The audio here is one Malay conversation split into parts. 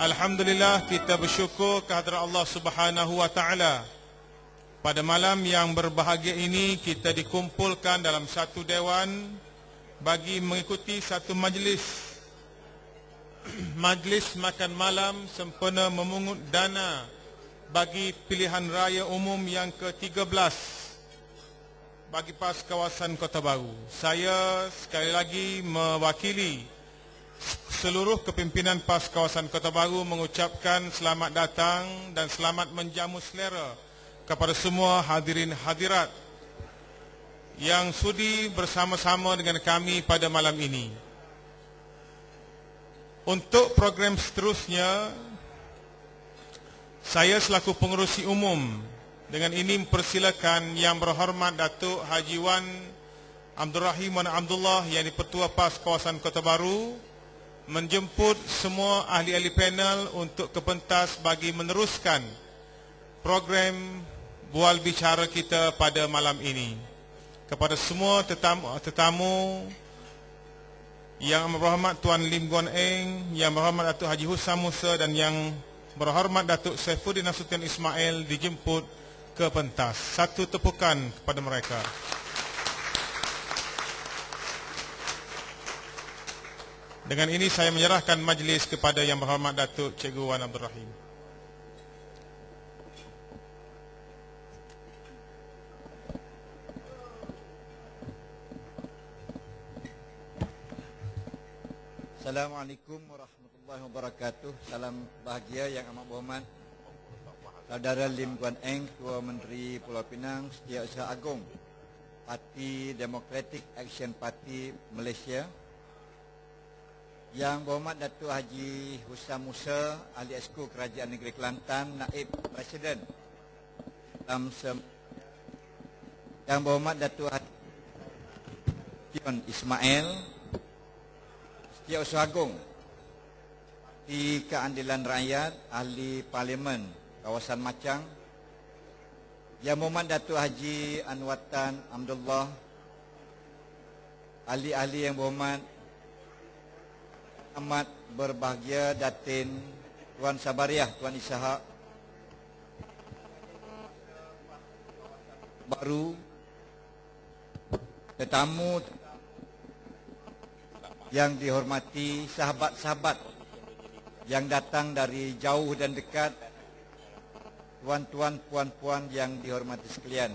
Alhamdulillah, kita bersyukur kehadrat Allah Subhanahu wa taala. Pada malam yang berbahagia ini kita dikumpulkan dalam satu dewan bagi mengikuti satu majlis makan malam sempena memungut dana bagi pilihan raya umum yang ke-13 bagi PAS kawasan Kota Baru. Saya sekali lagi mewakili seluruh kepimpinan PAS kawasan Kota Baru mengucapkan selamat datang dan selamat menjamu selera kepada semua hadirin hadirat yang sudi bersama-sama dengan kami pada malam ini. Untuk program seterusnya, saya selaku pengerusi umum dengan ini mempersilakan Yang Berhormat Datuk Haji Wan Abdul Rahim Wan Abdullah, yang di-Pertua PAS kawasan Kota Baru, menjemput semua ahli-ahli panel untuk ke pentas bagi meneruskan program bual bicara kita pada malam ini. Kepada semua tetamu Yang Berhormat Tuan Lim Guan Eng, Yang Berhormat Datuk Haji Husam Musa dan Yang Berhormat Datuk Saifuddin Nasution Ismail dijemput ke pentas. Satu tepukan kepada mereka. Dengan ini saya menyerahkan majlis kepada Yang Berhormat Datuk Cikgu Wan Abdul Rahim. Assalamualaikum warahmatullahi wabarakatuh. Salam bahagia yang amat berhormat Saudara Lim Guan Eng, Ketua Menteri Pulau Pinang, Setiausaha Agong Parti Democratic Action Party Malaysia, Yang Berhormat Datuk Haji Husam Musa, Ahli Exco Kerajaan Negeri Kelantan, Naib Presiden Yang Berhormat Datuk Haji Nasution Ismail, Setiausaha Agong di Keadilan Rakyat, Ahli Parlimen Kawasan Macang, Yang Berhormat Datuk Haji Anwar Tan Abdullah, ahli-ahli yang berhormat amat berbahagia Datin Tuan Sabariah, Tuan Ishak Baru, tetamu yang dihormati, sahabat-sahabat yang datang dari jauh dan dekat, tuan-tuan, puan-puan yang dihormati sekalian.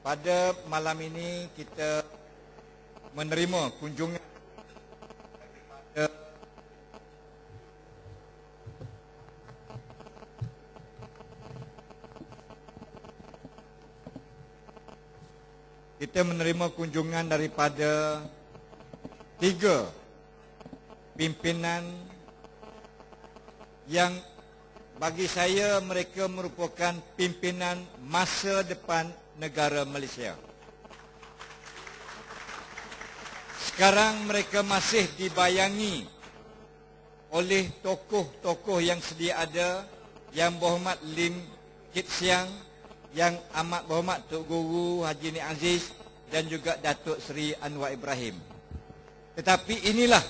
Pada malam ini kita menerima kunjungan daripada 3 pimpinan yang bagi saya mereka merupakan pimpinan masa depan negara Malaysia. Sekarang mereka masih dibayangi oleh tokoh-tokoh yang sedia ada, Yang Berhormat Lim Kit Siang, Yang Amat Berhormat Tok Guru Haji Ni Aziz dan juga Datuk Seri Anwar Ibrahim. Tetapi inilah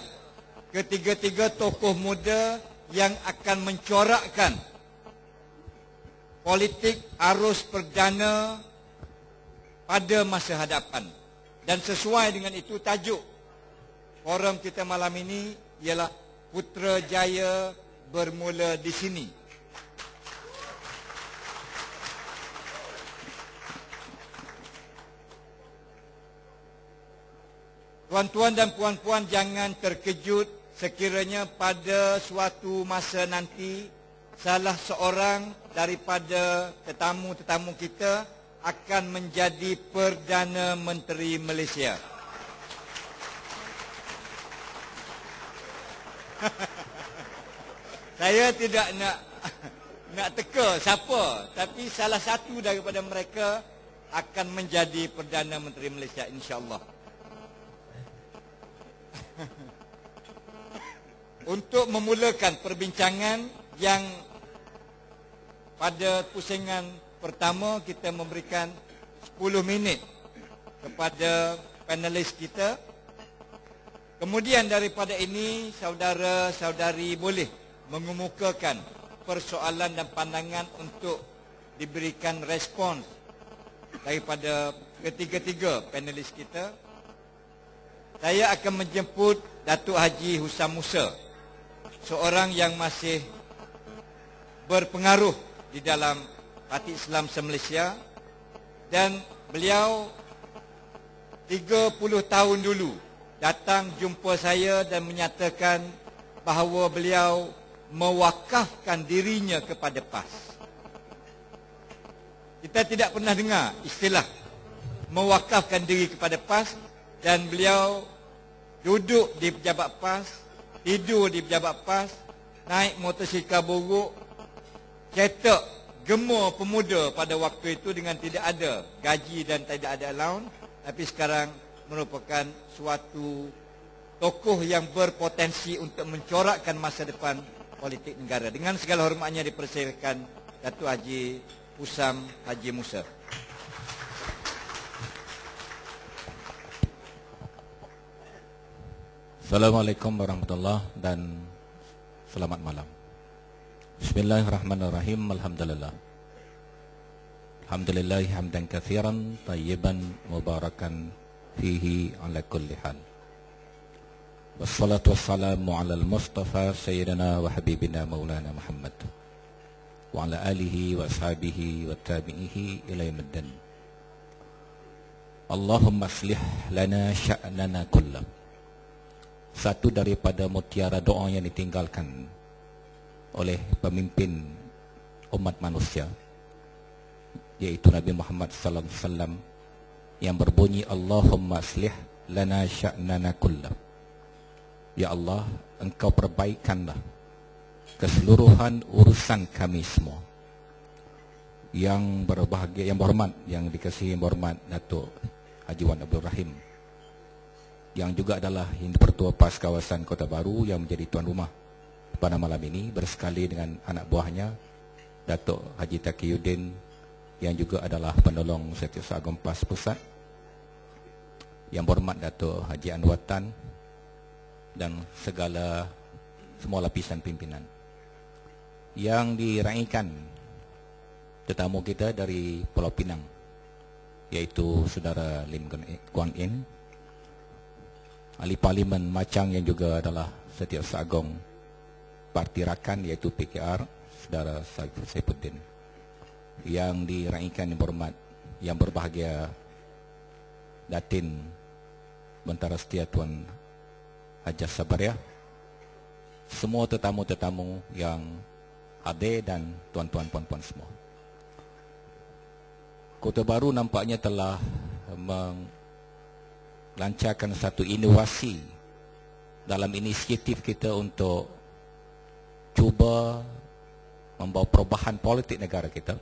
ketiga-tiga tokoh muda yang akan mencorakkan politik arus perdana pada masa hadapan. Dan sesuai dengan itu tajuk forum kita malam ini ialah Putrajaya bermula di sini. Tuan-tuan dan puan-puan, jangan terkejut sekiranya pada suatu masa nanti salah seorang daripada tetamu-tetamu kita akan menjadi Perdana Menteri Malaysia. Saya tidak nak teka siapa, tapi salah satu daripada mereka akan menjadi Perdana Menteri Malaysia, insya-Allah. Untuk memulakan perbincangan yang pada pusingan pertama, kita memberikan 10 minit kepada panelis kita. Kemudian daripada ini, saudara-saudari boleh mengemukakan persoalan dan pandangan untuk diberikan respons daripada ketiga-tiga panelis kita. Saya akan menjemput Datuk Haji Husam Musa, seorang yang masih berpengaruh di dalam Parti Islam se-Malaysia, dan beliau 30 tahun dulu datang jumpa saya dan menyatakan bahawa beliau mewakafkan dirinya kepada PAS. Kita tidak pernah dengar istilah mewakafkan diri kepada PAS, dan beliau duduk di pejabat PAS, tidur di pejabat PAS, naik motosikal buruk, cetak Gemar Pemuda pada waktu itu dengan tidak ada gaji dan tidak ada allowance, tapi sekarang merupakan suatu tokoh yang berpotensi untuk mencorakkan masa depan politik negara. Dengan segala hormatnya dipersilakan Datuk Haji Husam Haji Musa. Assalamualaikum warahmatullahi dan selamat malam. Bismillahirrahmanirrahim. Alhamdulillah. Alhamdulillah hamdan katsiran tayyiban mubarakan fihi ala kulli hal. Wassalatu wassalamu ala al-Mustafa sayyidina wa habibina maulana Muhammad wa ala alihi wa ashabihi wa tabi'ihi ila yaumiddin. Allahumma aslih lana sya'nana kullah. Satu daripada mutiara doa yang ditinggalkan oleh pemimpin umat manusia, yaitu Nabi Muhammad sallallahu alaihi wasallam, yang berbunyi Allahumma aslih lana sya'nana kullah. Ya Allah, Engkau perbaikanlah keseluruhan urusan kami semua. Yang berbahagia, yang berhormat, yang dikasihi, yang berhormat Datuk Haji Wan Abdul Rahim, yang juga adalah Pertua PAS kawasan Kota Baru, yang menjadi tuan rumah pada malam ini, bersekali dengan anak buahnya Datuk Haji Taqiyuddin, yang juga adalah penolong Setiausaha Agung PAS Pusat, yang berhormat Datuk Haji Anwar Tan, dan semua lapisan pimpinan. Yang diraikan tetamu kita dari Pulau Pinang, yaitu Saudara Lim Guan In, Ahli Parlimen Macang yang juga adalah Setiausaha Agung Parti Rakan, yaitu PKR, Saudara Saifuddin. Yang diraikan yang berhormat, yang berbahagia Datin Bentara Setia Tuan Hajah Sabariah, semua tetamu-tetamu yang hadir dan tuan-tuan puan-puan semua. Kota Baru nampaknya telah lancarkan satu inovasi dalam inisiatif kita untuk cuba membawa perubahan politik negara kita,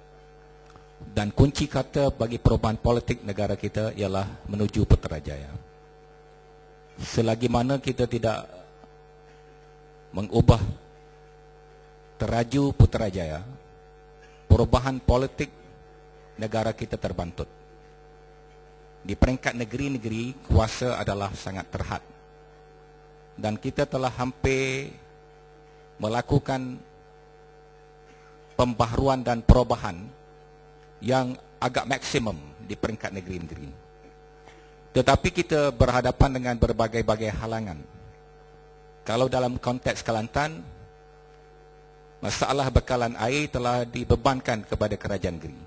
dan kunci kata bagi perubahan politik negara kita ialah menuju Putrajaya. Selagi mana kita tidak mengubah teraju Putrajaya, perubahan politik negara kita terbantut. Di peringkat negeri-negeri, kuasa adalah sangat terhad, dan kita telah hampir melakukan pembaharuan dan perubahan yang agak maksimum di peringkat negeri-negeri. Tetapi kita berhadapan dengan berbagai-bagai halangan. Kalau dalam konteks Kelantan, masalah bekalan air telah dibebankan kepada kerajaan negeri.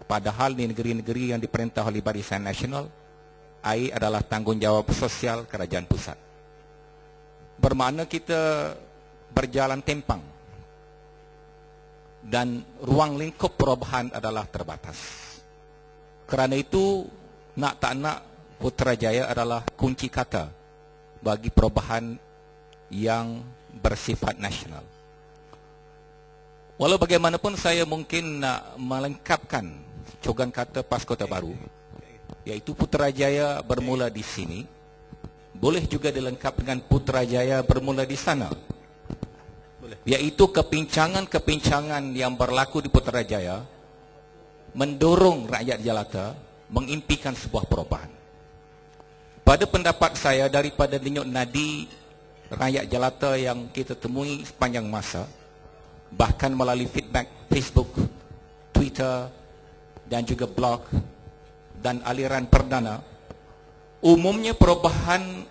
Padahal di negeri-negeri yang diperintah oleh Barisan Nasional, air adalah tanggungjawab sosial kerajaan pusat. Bermakna kita berjalan timpang, dan ruang lingkup perubahan adalah terbatas. Kerana itu, nak tak nak, Putrajaya adalah kunci kata bagi perubahan yang bersifat nasional. Walau bagaimanapun, saya mungkin nak melengkapkan cogan kata PAS Kota Baru, yaitu Putrajaya bermula di sini, boleh juga dilengkap dengan Putrajaya bermula di sana, yaitu kepincangan-kepincangan yang berlaku di Putrajaya mendorong rakyat jelata mengimpikan sebuah perubahan. Pada pendapat saya, daripada denyut nadi rakyat jelata yang kita temui sepanjang masa, bahkan melalui feedback Facebook, Twitter dan juga blog dan aliran perdana, umumnya perubahan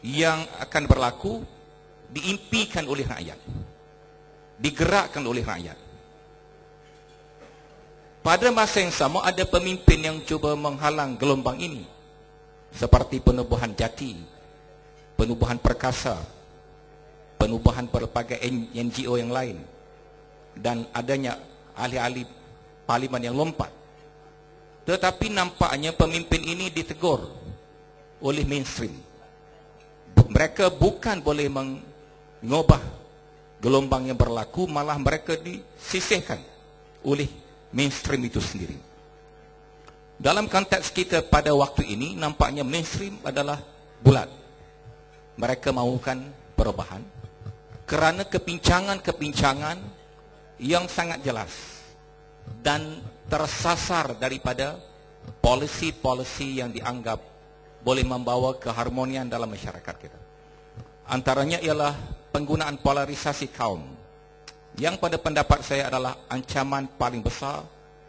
yang akan berlaku diimpikan oleh rakyat, digerakkan oleh rakyat. Pada masa yang sama ada pemimpin yang cuba menghalang gelombang ini, seperti penubuhan Jati, penubuhan Perkasa, penubuhan berbagai NGO yang lain, dan adanya ahli-ahli parlimen yang lompat. Tetapi nampaknya pemimpin ini ditegur oleh mainstream. Mereka bukan boleh mengubah gelombang yang berlaku, malah mereka disisihkan oleh mainstream itu sendiri. Dalam konteks kita pada waktu ini, nampaknya mainstream adalah bulat. Mereka mahukan perubahan kerana kepincangan-kepincangan yang sangat jelas dan tersasar daripada polisi-polisi yang dianggap boleh membawa keharmonian dalam masyarakat kita. Antaranya ialah penggunaan polarisasi kaum, yang pada pendapat saya adalah ancaman paling besar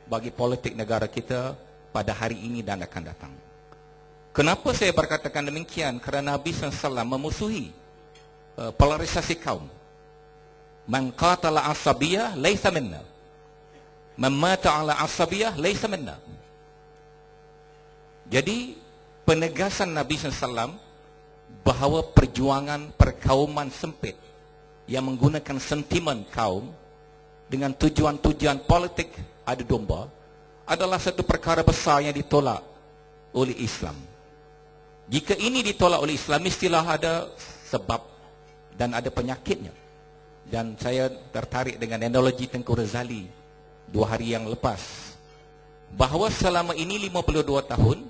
bagi politik negara kita pada hari ini dan akan datang. Kenapa saya berkatakan demikian? Kerana Nabi SAW memusuhi polarisasi kaum. Man qatala asabiyah laysa minna, man mata ala asabiyah laysa minna. Jadi penegasan Nabi SAW bahawa perjuangan perkauman sempit yang menggunakan sentimen kaum dengan tujuan-tujuan politik adu domba adalah satu perkara besar yang ditolak oleh Islam. Jika ini ditolak oleh Islam, mestilah ada sebab dan ada penyakitnya. Dan saya tertarik dengan analogi Tengku Razali 2 hari yang lepas, bahawa selama ini 52 tahun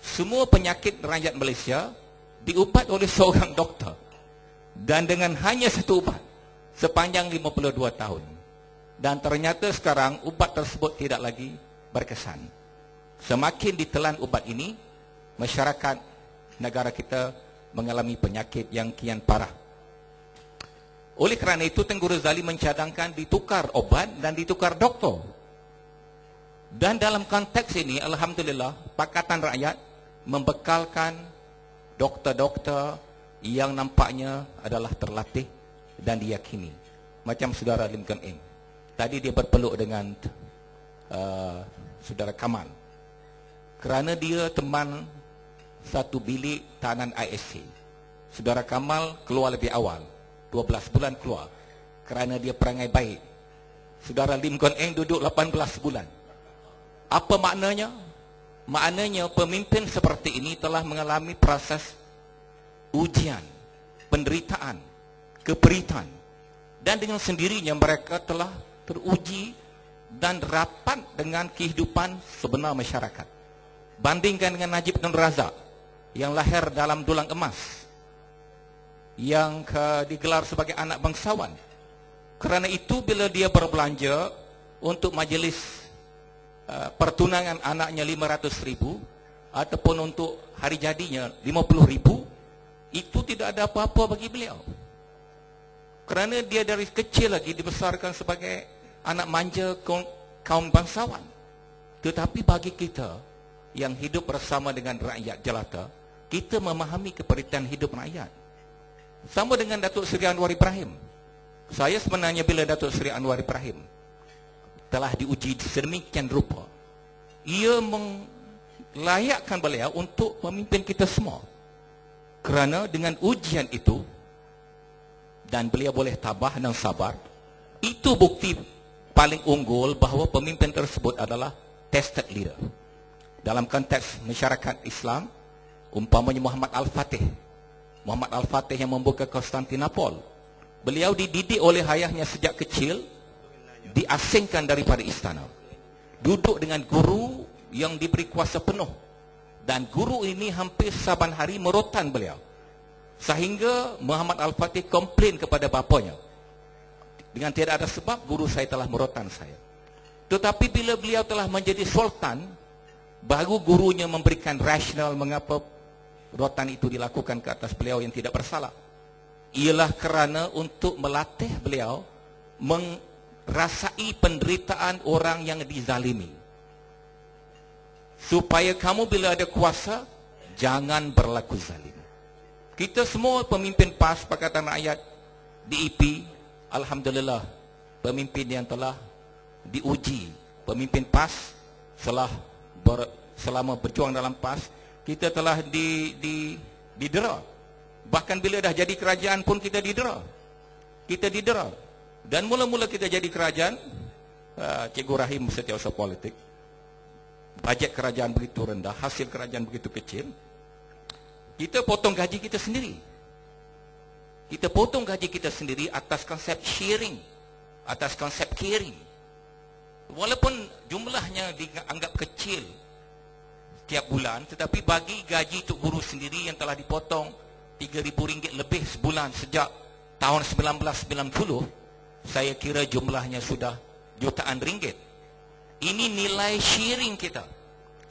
semua penyakit rakyat Malaysia diubat oleh seorang doktor, dan dengan hanya satu ubat sepanjang 52 tahun. Dan ternyata sekarang ubat tersebut tidak lagi berkesan. Semakin ditelan ubat ini, masyarakat negara kita mengalami penyakit yang kian parah. Oleh kerana itu, Tengku Razali mencadangkan ditukar obat dan ditukar doktor. Dan dalam konteks ini, alhamdulillah, Pakatan Rakyat membekalkan doktor-doktor yang nampaknya adalah terlatih dan diyakini. Macam saudara Lim Kuan Eng. Tadi dia berpeluk dengan saudara Kamal, kerana dia teman satu bilik tahanan ISC. Saudara Kamal keluar lebih awal, 12 bulan keluar, kerana dia perangai baik. Saudara Lim Kuan Eng duduk 18 bulan. Apa maknanya? Maknanya pemimpin seperti ini telah mengalami proses ujian, penderitaan, keperitan, dan dengan sendirinya mereka telah teruji dan rapat dengan kehidupan sebenar masyarakat. Bandingkan dengan Najib Tun Razak yang lahir dalam dulang emas, yang digelar sebagai anak bangsawan. Kerana itu bila dia berbelanja untuk majlis pertunangan anaknya 500,000 ataupun untuk hari jadinya 50,000, itu tidak ada apa-apa bagi beliau. Kerana dia dari kecil lagi dibesarkan sebagai anak manja kaum bangsawan. Tetapi bagi kita yang hidup bersama dengan rakyat jelata, kita memahami keperitan hidup rakyat. Sama dengan Datuk Seri Anwar Ibrahim. Saya sebenarnya bila Datuk Seri Anwar Ibrahim telah diuji sedemikian rupa, ia melayakkan beliau untuk memimpin kita semua. Kerana dengan ujian itu, dan beliau boleh tabah dan sabar, itu bukti paling unggul bahawa pemimpin tersebut adalah tested leader. Dalam konteks masyarakat Islam, umpamanya Muhammad Al-Fatih. Muhammad Al-Fatih yang membuka Konstantinopol. Beliau dididik oleh ayahnya sejak kecil, diasingkan daripada istana. Duduk dengan guru yang diberi kuasa penuh. Dan guru ini hampir saban hari merotan beliau. Sehingga Muhammad Al-Fatih komplain kepada bapanya, dengan tidak ada sebab guru saya telah merotan saya. Tetapi bila beliau telah menjadi sultan, baru gurunya memberikan rasional mengapa rotan itu dilakukan ke atas beliau yang tidak bersalah. ialah kerana untuk melatih beliau merasai penderitaan orang yang dizalimi. Supaya kamu bila ada kuasa, jangan berlaku zalim. Kita semua pemimpin PAS Pakatan Rakyat DEP, alhamdulillah, pemimpin yang telah diuji. Pemimpin PAS selama berjuang dalam PAS, kita telah didera. Bahkan bila dah jadi kerajaan pun kita didera. Kita didera. Dan mula-mula kita jadi kerajaan, Cikgu Rahim setiausaha politik, bajet kerajaan begitu rendah, hasil kerajaan begitu kecil, kita potong gaji kita sendiri. Kita potong gaji kita sendiri atas konsep sharing, atas konsep caring. Walaupun jumlahnya dianggap kecil setiap bulan, tetapi bagi gaji untuk guru sendiri yang telah dipotong RM3,000 lebih sebulan sejak tahun 1990, saya kira jumlahnya sudah jutaan ringgit. Ini nilai sharing kita.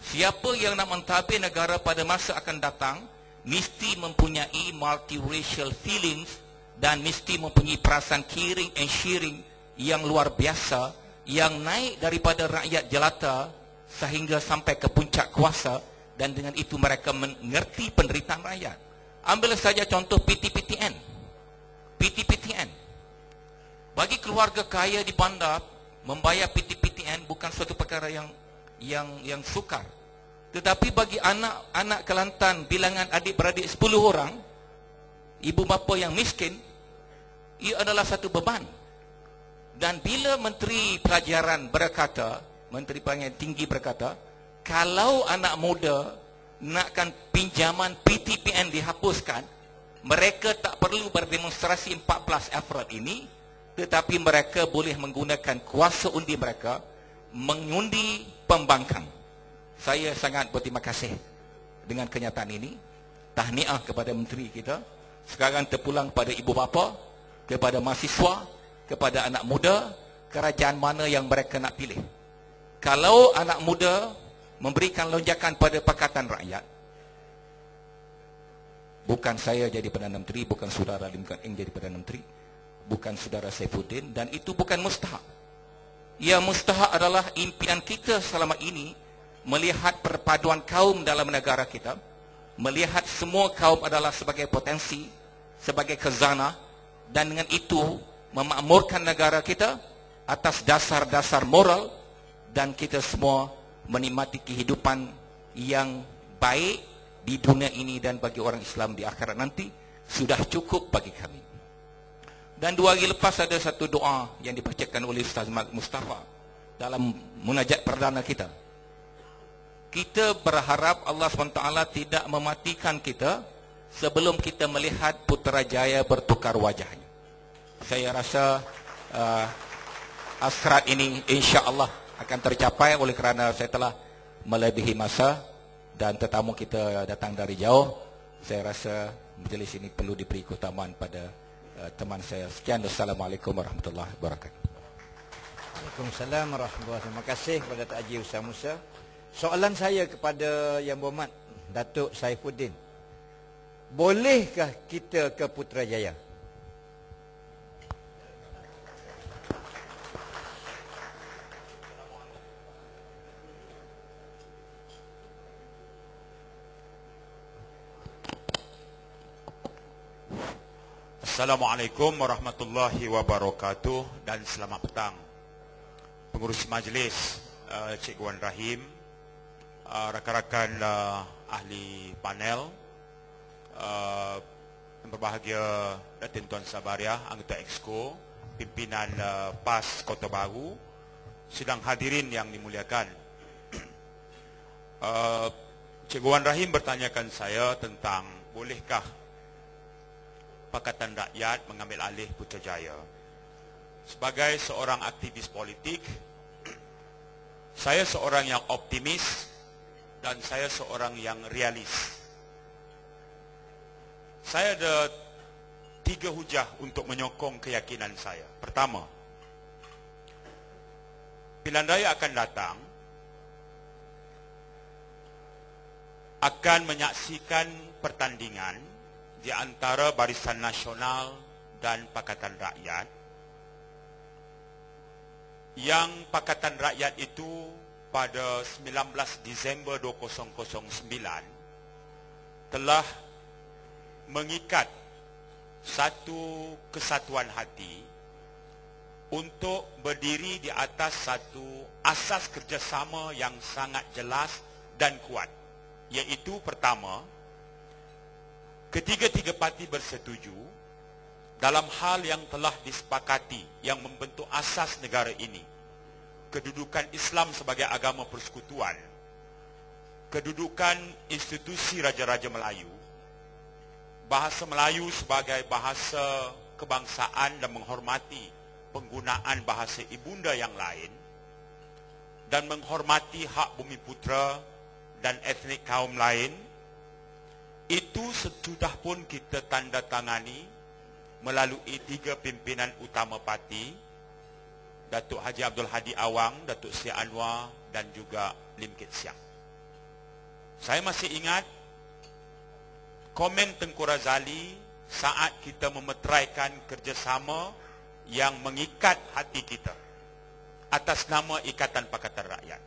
Siapa yang nak mentadbir negara pada masa akan datang mesti mempunyai multiracial feelings dan mesti mempunyai perasaan caring and sharing yang luar biasa, yang naik daripada rakyat jelata sehingga sampai ke puncak kuasa, dan dengan itu mereka mengerti penderitaan rakyat. Ambil saja contoh PTPTN. PTPTN. Bagi keluarga kaya di bandar, membayar PTPTN bukan suatu perkara yang sukar. Tetapi bagi anak-anak Kelantan bilangan adik-beradik 10 orang, ibu bapa yang miskin, ia adalah satu beban. Dan bila Menteri Pelajaran berkata, Menteri Pelajaran Tinggi berkata, kalau anak muda nakkan pinjaman PTPN dihapuskan, mereka tak perlu berdemonstrasi 14 April ini, tetapi mereka boleh menggunakan kuasa undi mereka mengundi pembangkang. Saya sangat berterima kasih dengan kenyataan ini. Tahniah kepada menteri kita. Sekarang terpulang pada ibu bapa, kepada mahasiswa, kepada anak muda, kerajaan mana yang mereka nak pilih. Kalau anak muda memberikan lonjakan pada Pakatan Rakyat, bukan saya jadi Perdana Menteri, bukan saudara Lim Kuan Eng jadi Perdana Menteri, bukan saudara Saifuddin, dan itu bukan mustahak. Yang mustahak adalah impian kita selama ini, melihat perpaduan kaum dalam negara kita, melihat semua kaum adalah sebagai potensi, sebagai khazanah, dan dengan itu memakmurkan negara kita atas dasar-dasar moral, dan kita semua menikmati kehidupan yang baik di dunia ini dan bagi orang Islam di akhirat nanti. Sudah cukup bagi kami. Dan 2 hari lepas ada satu doa yang dibacakan oleh Ustaz Mustafa dalam munajat perdana kita. Kita berharap Allah SWT tidak mematikan kita sebelum kita melihat Putrajaya bertukar wajahnya. Saya rasa hasrat ini insya-Allah akan tercapai, oleh kerana saya telah melebihi masa dan tetamu kita datang dari jauh. Saya rasa majlis ini perlu diberi keutamaan pada teman saya. Sekian, Assalamualaikum warahmatullahi wabarakatuh. Waalaikumsalam warahmatullahi wabarakatuh. Terima kasih kepada Tok Haji Ustaz Musa. Soalan saya kepada Yang Berhormat Datuk Saifuddin, bolehkah kita ke Putrajaya? Assalamualaikum warahmatullahi wabarakatuh dan selamat petang pengurus majlis, Cikgu Wan Rahim, rakan-rakan ahli panel, yang berbahagia Datin Tuan Sabariah, anggota Exco, pimpinan PAS Kota Baru, sidang hadirin yang dimuliakan. Cikgu Wan Rahim bertanyakan saya tentang bolehkah Pakatan Rakyat mengambil alih Putrajaya. Sebagai seorang aktivis politik, saya seorang yang optimis dan saya seorang yang realis. Saya ada 3 hujah untuk menyokong keyakinan saya. Pertama, pilihan raya akan datang, akan menyaksikan pertandingan di antara Barisan Nasional dan Pakatan Rakyat, yang Pakatan Rakyat itu pada 19 Disember 2009 telah mengikat satu kesatuan hati untuk berdiri di atas satu asas kerjasama yang sangat jelas dan kuat, iaitu pertama, ketiga-tiga parti bersetuju dalam hal yang telah disepakati yang membentuk asas negara ini: kedudukan Islam sebagai agama persekutuan, kedudukan institusi Raja-Raja Melayu, bahasa Melayu sebagai bahasa kebangsaan dan menghormati penggunaan bahasa ibunda yang lain, dan menghormati hak bumi putra dan etnik kaum lain. Itu sudah pun kita tanda tangani melalui tiga pimpinan utama parti, Datuk Haji Abdul Hadi Awang, Datuk Seri Anwar dan juga Lim Kit Siang. Saya masih ingat komen Tengku Razali saat kita memeteraikan kerjasama yang mengikat hati kita atas nama Ikatan Pakatan Rakyat.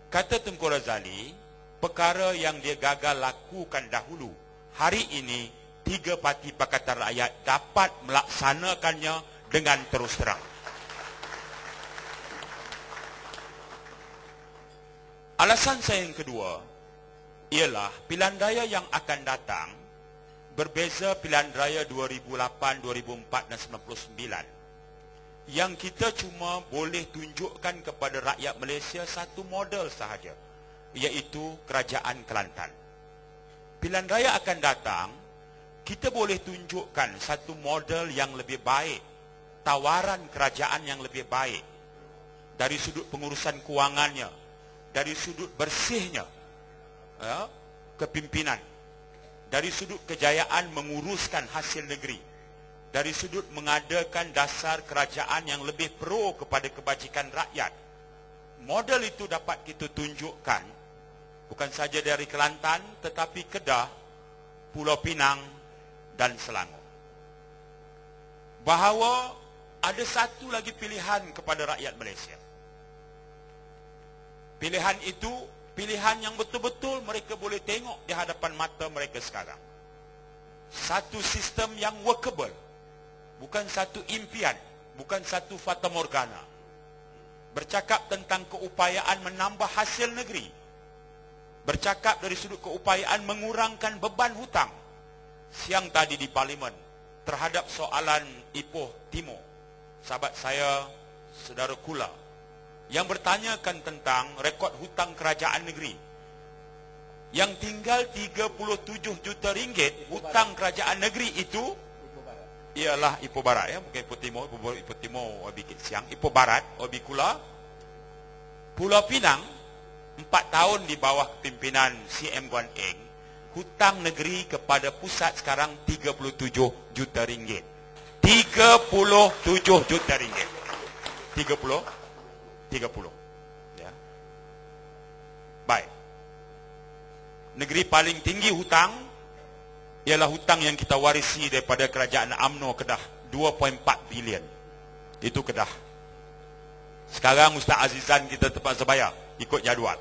Kata Tengku Razali, perkara yang dia gagal lakukan dahulu, hari ini tiga parti Pakatan Rakyat dapat melaksanakannya dengan terus terang. Alasan saya yang kedua ialah pilihan raya yang akan datang berbeza pilihan raya 2008, 2004 dan 99. Yang kita cuma boleh tunjukkan kepada rakyat Malaysia satu model sahaja, iaitu Kerajaan Kelantan. Pilihan raya akan datang, kita boleh tunjukkan satu model yang lebih baik, tawaran kerajaan yang lebih baik, dari sudut pengurusan kewangannya, dari sudut bersihnya, kepimpinan, dari sudut kejayaan menguruskan hasil negeri, dari sudut mengadakan dasar kerajaan yang lebih pro kepada kebajikan rakyat. Model itu dapat kita tunjukkan bukan saja dari Kelantan, tetapi Kedah, Pulau Pinang dan Selangor. Bahawa ada satu lagi pilihan kepada rakyat Malaysia. Pilihan itu pilihan yang betul-betul mereka boleh tengok di hadapan mata mereka sekarang. Satu sistem yang workable, bukan satu impian, bukan satu fata morgana. Bercakap tentang keupayaan menambah hasil negeri, bercakap dari sudut keupayaan mengurangkan beban hutang. Siang tadi di Parlimen terhadap soalan Ipoh Timur, sahabat saya, Saudara Kula, yang bertanyakan tentang rekod hutang kerajaan negeri, yang tinggal 37 juta ringgit hutang kerajaan negeri itu ialah Ipoh Barat, ya, bukan Ipoh Timur. Ipoh Timur Obi Kit Siang, Ipoh Barat Obi Kula, Pulau Pinang 4 tahun di bawah pimpinan CM Guan Eng, hutang negeri kepada pusat sekarang 37 juta ringgit. 37 juta ringgit. 30. Ya. Baik. Negeri paling tinggi hutang ialah hutang yang kita warisi daripada kerajaan UMNO Kedah, 2.4 bilion. Itu Kedah. Sekarang Ustaz Azizan kita terpaksa bayar ikut jadual.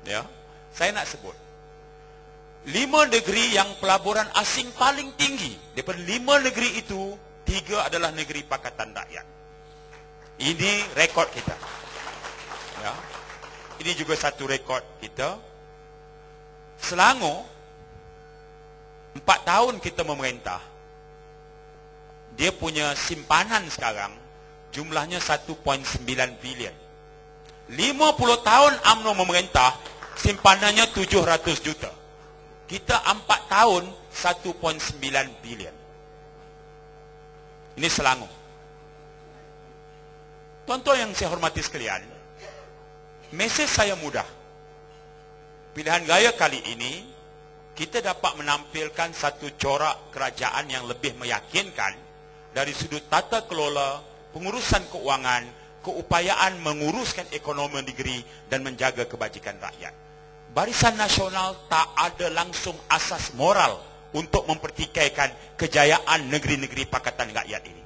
Ya. Saya nak sebut 5 negeri yang pelaburan asing paling tinggi. Daripada 5 negeri itu, 3 adalah negeri Pakatan Rakyat. Ini rekod kita. Ya. Ini juga satu rekod kita. Selangor 4 tahun kita memerintah, dia punya simpanan sekarang jumlahnya 1.9 bilion. 50 tahun UMNO memerintah, simpanannya 700 juta. Kita 4 tahun 1.9 bilion. Ini Selangor. Tuan-tuan yang saya hormati sekalian, mesej saya mudah. Pilihan raya kali ini, kita dapat menampilkan satu corak kerajaan yang lebih meyakinkan dari sudut tata kelola, pengurusan keuangan, keupayaan menguruskan ekonomi negeri dan menjaga kebajikan rakyat. Barisan Nasional tak ada langsung asas moral untuk mempertikaikan kejayaan negeri-negeri Pakatan Rakyat ini.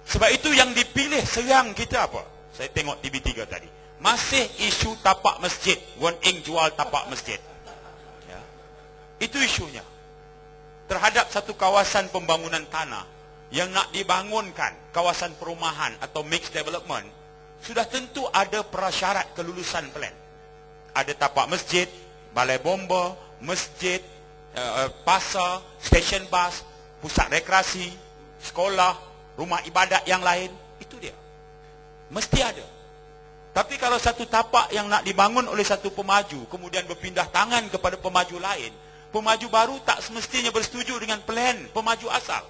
Sebab itu yang dipilih serang kita apa? Saya tengok TV3 tadi. Masih isu tapak masjid. Wan Eng jual tapak masjid. Ya. Itu isunya. Terhadap satu kawasan pembangunan tanah yang nak dibangunkan, kawasan perumahan atau mixed development, sudah tentu ada prasyarat kelulusan plan. Ada tapak masjid, balai bomba, masjid, pasar, stesen bas, pusat rekreasi, sekolah, rumah ibadat yang lain. Itu dia. Mesti ada. Tapi kalau satu tapak yang nak dibangun oleh satu pemaju, kemudian berpindah tangan kepada pemaju lain, pemaju baru tak semestinya bersetuju dengan plan pemaju asal.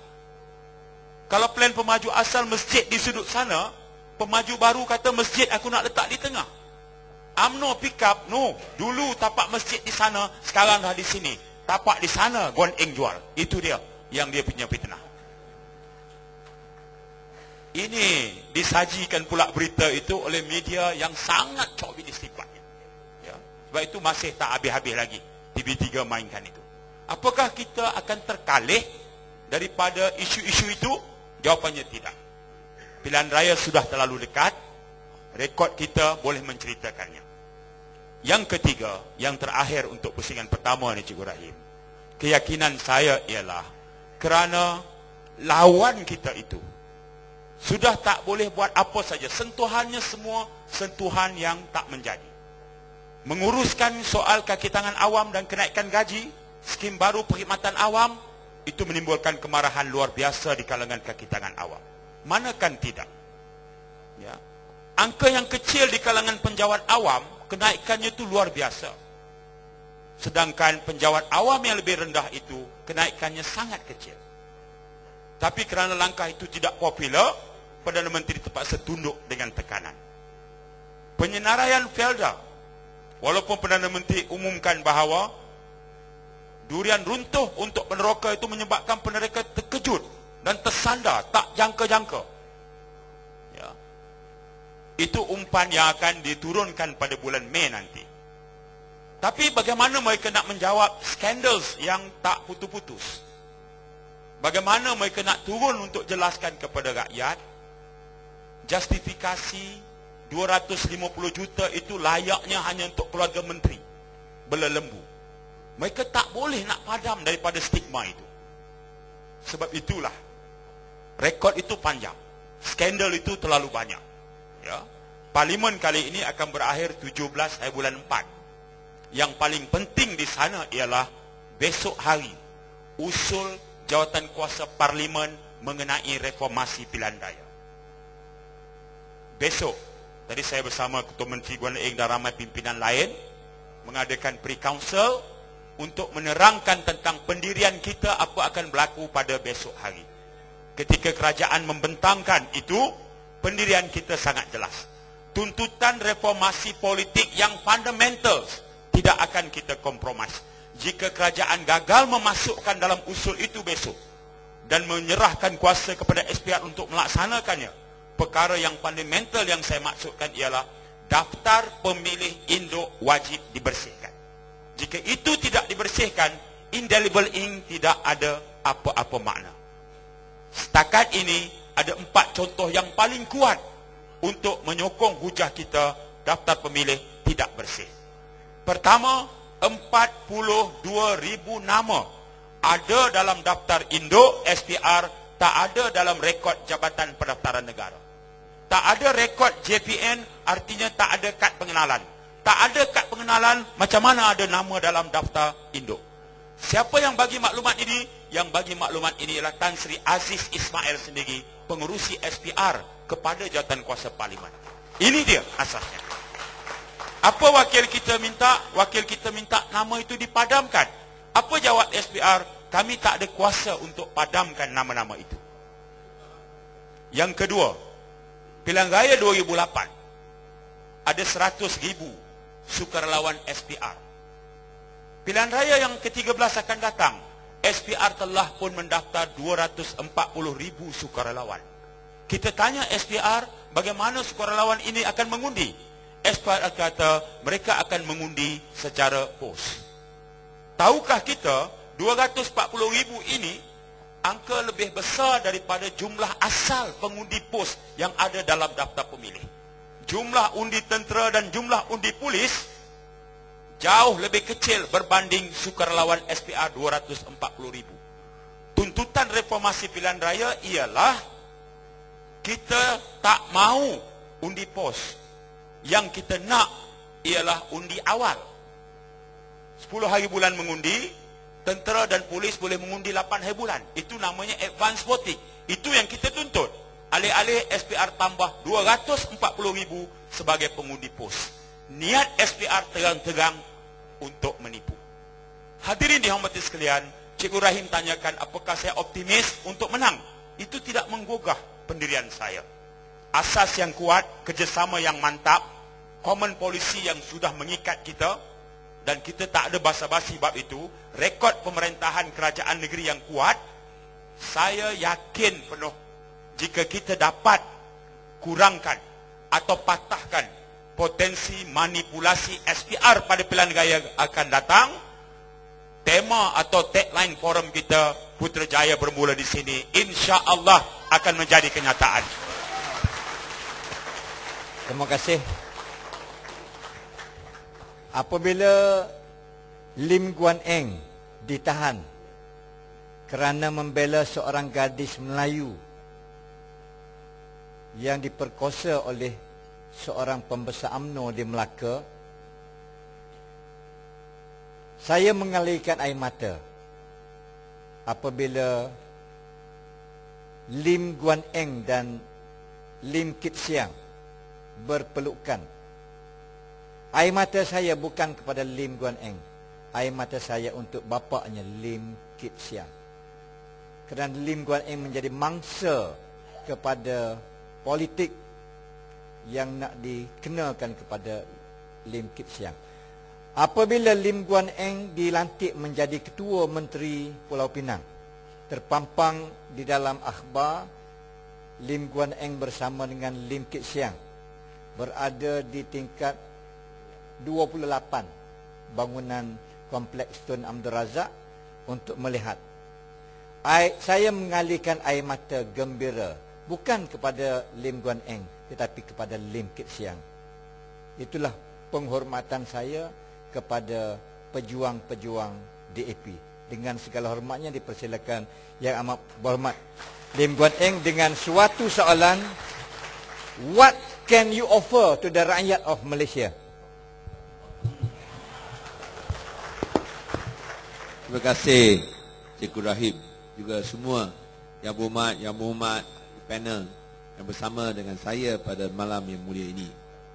Kalau plan pemaju asal masjid di sudut sana, pemaju baru kata masjid aku nak letak di tengah. UMNO pick up, no, dulu tapak masjid di sana, sekarang dah di sini. Tapak di sana, Wan Eng jual. Itu dia yang dia punya fitnah. Ini disajikan pula berita itu oleh media yang sangat chauvinistik. Ya. Sebab itu masih tak habis-habis lagi TV3 mainkan itu. Apakah kita akan terkalih daripada isu-isu itu? Jawapannya tidak. Pilihan raya sudah terlalu dekat. Rekod kita boleh menceritakannya. Yang ketiga, yang terakhir untuk pusingan pertama ni Cikgu Rahim. Keyakinan saya ialah kerana lawan kita itu sudah tak boleh buat apa saja. Sentuhannya semua sentuhan yang tak menjadi. Menguruskan soal kaki tangan awam dan kenaikan gaji, skim baru perkhidmatan awam, itu menimbulkan kemarahan luar biasa di kalangan kaki tangan awam. Manakan tidak? Ya. Angka yang kecil di kalangan penjawat awam, kenaikannya itu luar biasa. Sedangkan penjawat awam yang lebih rendah itu, kenaikannya sangat kecil. Tapi kerana langkah itu tidak popular, Perdana Menteri terpaksa tunduk dengan tekanan. Penyenaraian Felda, walaupun Perdana Menteri umumkan bahawa durian runtuh untuk peneroka itu menyebabkan peneroka terkejut dan tersandar, tak jangka-jangka. Ya. Itu umpan yang akan diturunkan pada bulan Mei nanti. Tapi bagaimana mereka nak menjawab skandals yang tak putus-putus? Bagaimana mereka nak turun untuk jelaskan kepada rakyat justifikasi 250 juta itu layaknya hanya untuk keluarga menteri berlembu. Mereka tak boleh nak padam daripada stigma itu. Sebab itulah rekod itu panjang, skandal itu terlalu banyak. Ya. Parlimen kali ini akan berakhir 17 hari bulan 4. Yang paling penting di sana ialah besok hari usul jawatan kuasa parlimen mengenai reformasi pilihan raya. Besok, tadi saya bersama Ketua Menteri Wan Eng dan ramai pimpinan lain mengadakan pre-council untuk menerangkan tentang pendirian kita apa akan berlaku pada besok hari. Ketika kerajaan membentangkan itu, pendirian kita sangat jelas. Tuntutan reformasi politik yang fundamental tidak akan kita kompromis. Jika kerajaan gagal memasukkan dalam usul itu besok dan menyerahkan kuasa kepada SPR untuk melaksanakannya, perkara yang fundamental yang saya maksudkan ialah daftar pemilih induk wajib dibersihkan. Jika itu tidak dibersihkan, indelible ink tidak ada apa-apa makna. Setakat ini ada 4 contoh yang paling kuat untuk menyokong hujah kita daftar pemilih tidak bersih. Pertama, 42,000 nama ada dalam daftar induk SPR, tak ada dalam rekod Jabatan Pendaftaran Negara. Tak ada rekod JPN, artinya tak ada kad pengenalan. Tak ada kad pengenalan, macam mana ada nama dalam daftar induk? Siapa yang bagi maklumat ini? Yang bagi maklumat ini ialah Tan Sri Aziz Ismail sendiri, pengerusi SPR kepada jawatan kuasa parlimen. Ini dia asasnya. Apa wakil kita minta? Wakil kita minta nama itu dipadamkan. Apa jawab SPR? Kami tak ada kuasa untuk padamkan nama-nama itu. Yang kedua, pilihan raya 2008 ada 100,000 sukarelawan SPR. Pilihan raya yang ke-13 akan datang, SPR telah pun mendaftar 240,000 sukarelawan. Kita tanya SPR, bagaimana sukarelawan ini akan mengundi? SPR kata mereka akan mengundi secara pos. Tahukah kita 240,000 ini angka lebih besar daripada jumlah asal pengundi pos yang ada dalam daftar pemilih. Jumlah undi tentera dan jumlah undi polis jauh lebih kecil berbanding sukarelawan SPR 240,000. Tuntutan reformasi pilihan raya ialah kita tak mahu undi pos. Yang kita nak ialah undi awal. 10 hari bulan mengundi, tentera dan polis boleh mengundi 8 hari bulan. Itu namanya advance voting. Itu yang kita tuntut. Alih-alih SPR tambah 240,000 sebagai pengundi pos. Niat SPR terang-terang untuk menipu. Hadirin dihormati sekalian, Cikgu Rahim tanyakan apakah saya optimis untuk menang. Itu tidak menggugah pendirian saya. Asas yang kuat, kerjasama yang mantap, common policy yang sudah mengikat kita, dan kita tak ada basa-basi bab itu, rekod pemerintahan kerajaan negeri yang kuat. Saya yakin penuh jika kita dapat kurangkan atau patahkan potensi manipulasi SPR pada pilihan raya akan datang, tema atau tagline forum kita Putrajaya bermula di sini insya-Allah akan menjadi kenyataan. Terima kasih. Apabila Lim Guan Eng ditahan kerana membela seorang gadis Melayu yang diperkosa oleh seorang pembesar UMNO di Melaka, saya mengalirkan air mata apabila Lim Guan Eng dan Lim Kit Siang berpelukan. Air mata saya bukan kepada Lim Guan Eng. Air mata saya untuk bapaknya Lim Kit Siang. Kerana Lim Guan Eng menjadi mangsa kepada politik yang nak dikenalkan kepada Lim Kit Siang. Apabila Lim Guan Eng dilantik menjadi Ketua Menteri Pulau Pinang, terpampang di dalam akhbar Lim Guan Eng bersama dengan Lim Kit Siang berada di tingkat 28 bangunan Kompleks Tun Abdul Razak untuk melihat. Saya mengalirkan air mata gembira bukan kepada Lim Guan Eng tetapi kepada Lim Kit Siang. Itulah penghormatan saya kepada pejuang-pejuang DAP. Dengan segala hormatnya dipersilakan Yang Amat Berhormat Lim Guan Eng dengan suatu soalan, what can you offer to the rakyat of Malaysia? Terima kasih Cikgu Rahim, juga semua yang berhormat di panel yang bersama dengan saya pada malam yang mulia ini.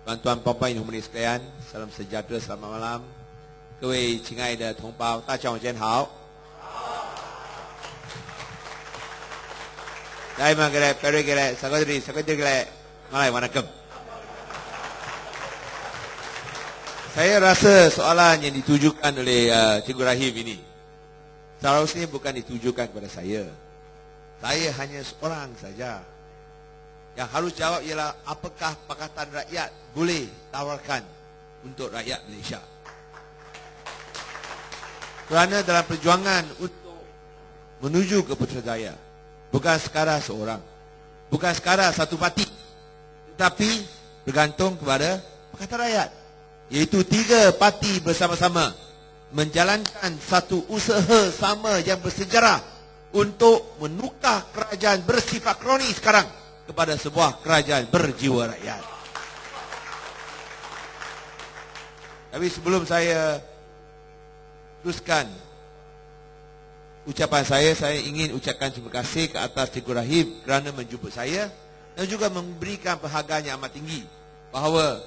Tuan-tuan puan-puan yang hormati sekalian, salam sejahtera, selamat malam. 各位亲爱的同胞，大家晚上好。Daimagere, perigere, sakodri, malai wanakem. Saya rasa soalan yang ditujukan oleh Cikgu Rahim ini seharusnya bukan ditujukan kepada saya. Saya hanya seorang saja. Yang harus jawab ialah apakah Pakatan Rakyat boleh tawarkan untuk rakyat Malaysia. Kerana dalam perjuangan untuk menuju ke Putrajaya, bukan sekadar seorang, bukan sekadar satu parti, tetapi bergantung kepada Pakatan Rakyat, iaitu 3 parti bersama-sama menjalankan satu usaha sama yang bersejarah untuk menukar kerajaan bersifat kroni sekarang kepada sebuah kerajaan berjiwa rakyat. Tapi sebelum saya teruskan ucapan saya ingin ucapkan terima kasih ke atas Cikgu Rahim kerana menjemput saya dan juga memberikan penghargaan yang amat tinggi bahawa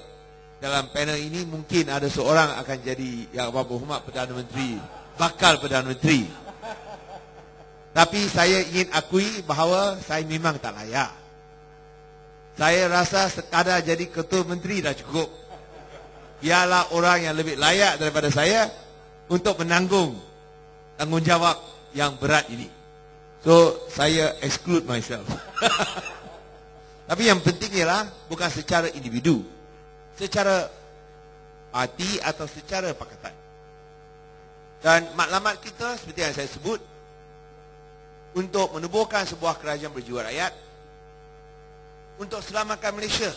dalam panel ini mungkin ada seorang akan jadi Yang Amat Berhormat Perdana Menteri, bakal Perdana Menteri. Tapi saya ingin akui bahawa saya memang tak layak. Saya rasa sekadar jadi Ketua Menteri dah cukup. Biarlah orang yang lebih layak daripada saya untuk menanggung tanggungjawab yang berat ini. So, saya exclude myself. Tapi yang penting ialah bukan secara individu, secara parti atau secara pakatan. Dan matlamat kita seperti yang saya sebut, untuk menubuhkan sebuah kerajaan berjiwa rakyat, untuk selamatkan Malaysia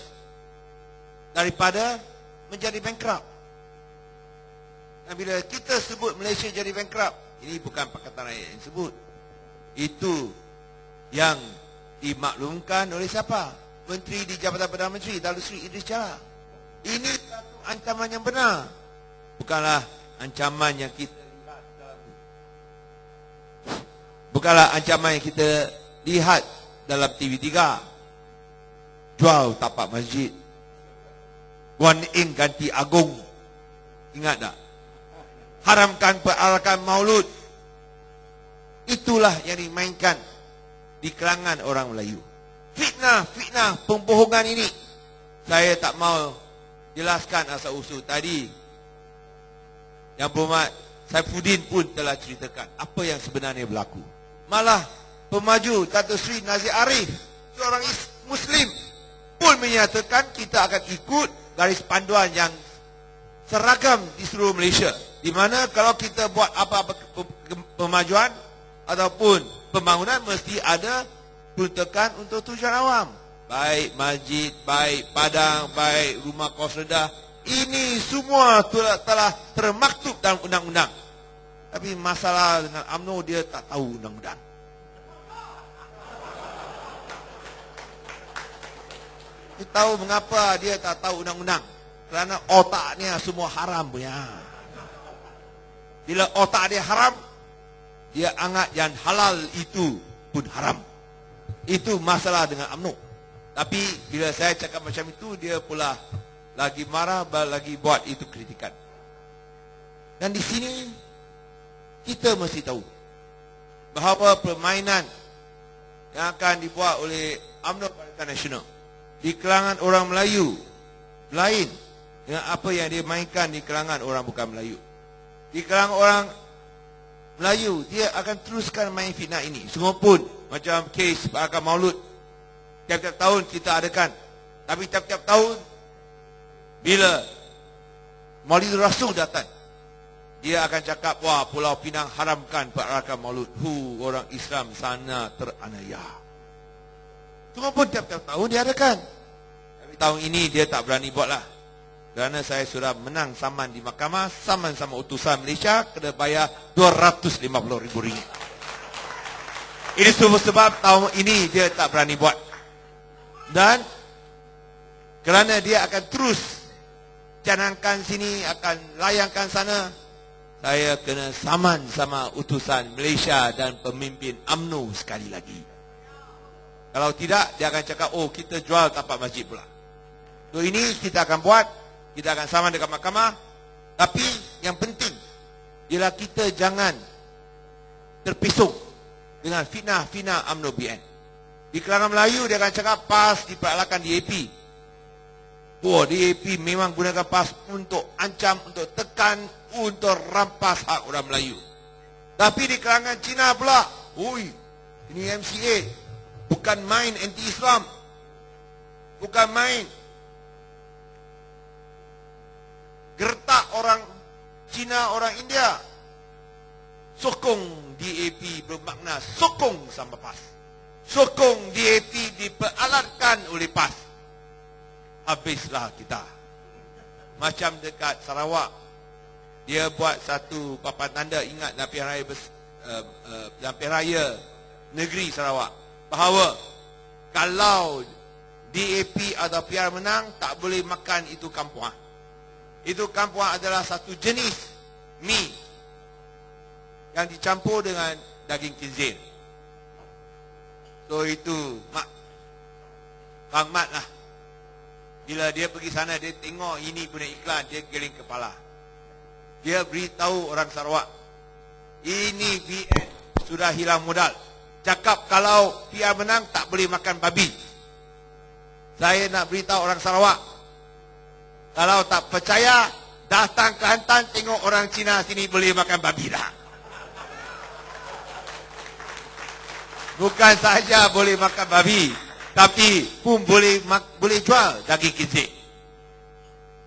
daripada menjadi bankrupt. Dan bila kita sebut Malaysia jadi bankrupt, ini bukan Pakatan Rakyat yang sebut. Itu yang dimaklumkan oleh siapa? Menteri di Jabatan Perdana Menteri, Datuk Seri Idris Jala. Ini satu ancaman yang benar, bukanlah ancaman yang kita lihat dalam TV3. Jual tapak masjid, Wan Ing ganti agung, ingat tak? Haramkan peralakan maulud. Itulah yang dimainkan di kalangan orang Melayu. Fitnah, pembohongan ini saya tak mau jelaskan asal usul. Tadi Yang Berhormat Saifuddin pun telah ceritakan apa yang sebenarnya berlaku. Malah pemaju Datuk Seri Nazir Arif, seorang Muslim, pun menyatakan kita akan ikut garis panduan yang seragam di seluruh Malaysia, di mana kalau kita buat apa-apa pemajuan ataupun pembangunan, mesti ada peruntukan untuk tujuan awam, baik masjid, baik padang, baik rumah kos rendah. Ini semua telah termaktub dalam undang-undang. Tapi masalah dengan UMNO, dia tak tahu undang-undang. Dia tahu mengapa dia tak tahu undang-undang? Kerana otaknya semua haram punya. Bila otak dia haram, dia anggap yang halal itu pun haram. Itu masalah dengan UMNO. Tapi bila saya cakap macam itu, dia pula lagi marah, lagi buat itu kritikan. Dan di sini kita mesti tahu bahawa permainan yang akan dibuat oleh UMNO Barisan Nasional di kalangan orang Melayu lain dengan apa yang dia mainkan di kalangan orang bukan Melayu. Di kalangan orang Melayu, dia akan teruskan main fitnah ini. Semua pun macam kes Peralakan Maulud, tiap-tiap tahun kita adakan. Tapi tiap-tiap tahun bila Maulid Rasul datang, dia akan cakap, wah, Pulau Pinang haramkan peralakan maulud. Orang Islam sana teranaya. Semua pun tiap-tiap tahun dia adakan. Tapi tahun ini dia tak berani buatlah. Kerana saya sudah menang saman di mahkamah, saman sama utusan Malaysia, kena bayar RM250,000. Ini sebab tahun ini dia tak berani buat. Dan kerana dia akan terus canangkan sini, akan layangkan sana, saya kena saman sama utusan Malaysia dan pemimpin UMNO sekali lagi. Kalau tidak, dia akan cakap, oh, kita jual tapak masjid pula. So ini kita akan buat, kita akan saman dekat mahkamah. Tapi yang penting ialah kita jangan terpisung dengan fitnah-fitnah UMNO BN. Di kalangan Melayu dia akan cakap PAS diperalakan DAP. Oh, DAP memang gunakan PAS untuk ancam, untuk tekan, untuk rampas hak orang Melayu. Tapi di kalangan Cina pula, oi, ini MCA, bukan main anti-Islam, bukan main gertak orang Cina, orang India. Sokong DAP bermakna sokong sama PAS. Sokong DAP diperalatkan oleh PAS. Habislah kita. Macam dekat Sarawak, dia buat satu papan tanda ingat Lampiran Raya Negeri Sarawak, bahawa kalau DAP atau PR menang, tak boleh makan itu kampuang. Itu kampuang adalah satu jenis mi yang dicampur dengan daging khinzir. So itu Bang Mat lah. Bila dia pergi sana, dia tengok ini punya iklan, dia geling kepala. Dia beritahu orang Sarawak, ini BN sudah hilang modal. Cakap kalau PR menang tak boleh makan babi. Saya nak beritahu orang Sarawak, kalau tak percaya, datang ke Hantan, tengok orang Cina sini boleh makan babi dah. Bukan saja boleh makan babi, tapi pun boleh jual daging khinzir.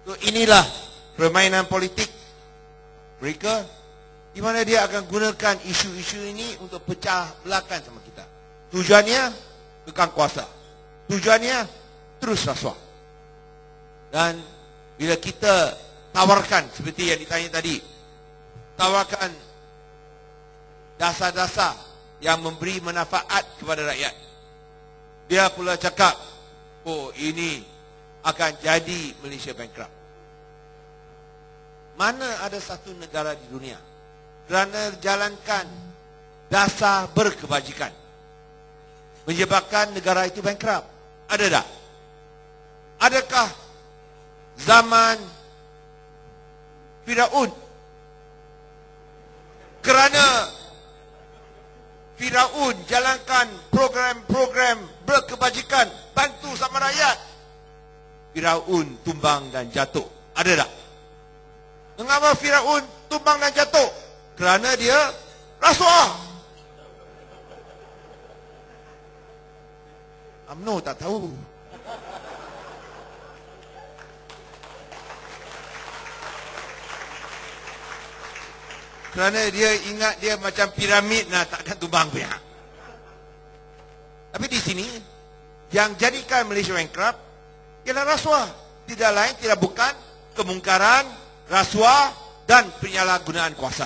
So inilah permainan politik mereka di mana dia akan gunakan isu-isu ini untuk pecah belahkan sama kita. Tujuannya kekang kuasa. Tujuannya terus rasuah. Dan bila kita tawarkan seperti yang ditanya tadi, tawarkan dasar-dasar yang memberi manfaat kepada rakyat, dia pula cakap, oh ini akan jadi Malaysia bankrupt. Mana ada satu negara di dunia kerana jalankan dasar berkebajikan menyebabkan negara itu bankrupt? Ada tak? Adakah zaman Firaun kerana Firaun jalankan program-program berkebajikan bantu sama rakyat, Firaun tumbang dan jatuh? Ada tak? Mengapa Firaun tumbang dan jatuh? Kerana dia rasuah. UMNO tak tahu. Kerana dia ingat dia macam piramid, nah takkan tumbang pihak. Tapi di sini yang jadikan Malaysia bankrupt ialah rasuah. Tidak lain tidak bukan kemungkaran, rasuah dan penyalahgunaan kuasa.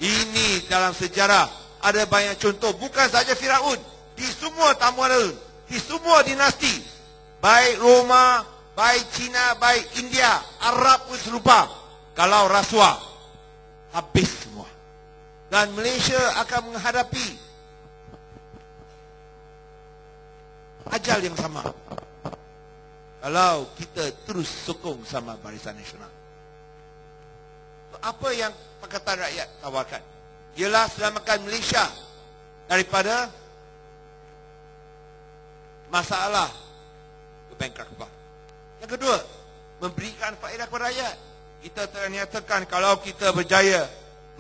Ini dalam sejarah ada banyak contoh, bukan saja Firaun, di semua tamuan, di semua dinasti, baik Roma, baik Cina, baik India, Arab pun serupa. Kalau rasuah, habis semua. Dan Malaysia akan menghadapi ajal yang sama kalau kita terus sokong sama Barisan Nasional. Apa yang Pakatan Rakyat tawarkan ialah selamatkan Malaysia daripada masalah kebankruptan. Yang kedua, memberikan faedah kepada rakyat. Kita telah nyatakan kalau kita berjaya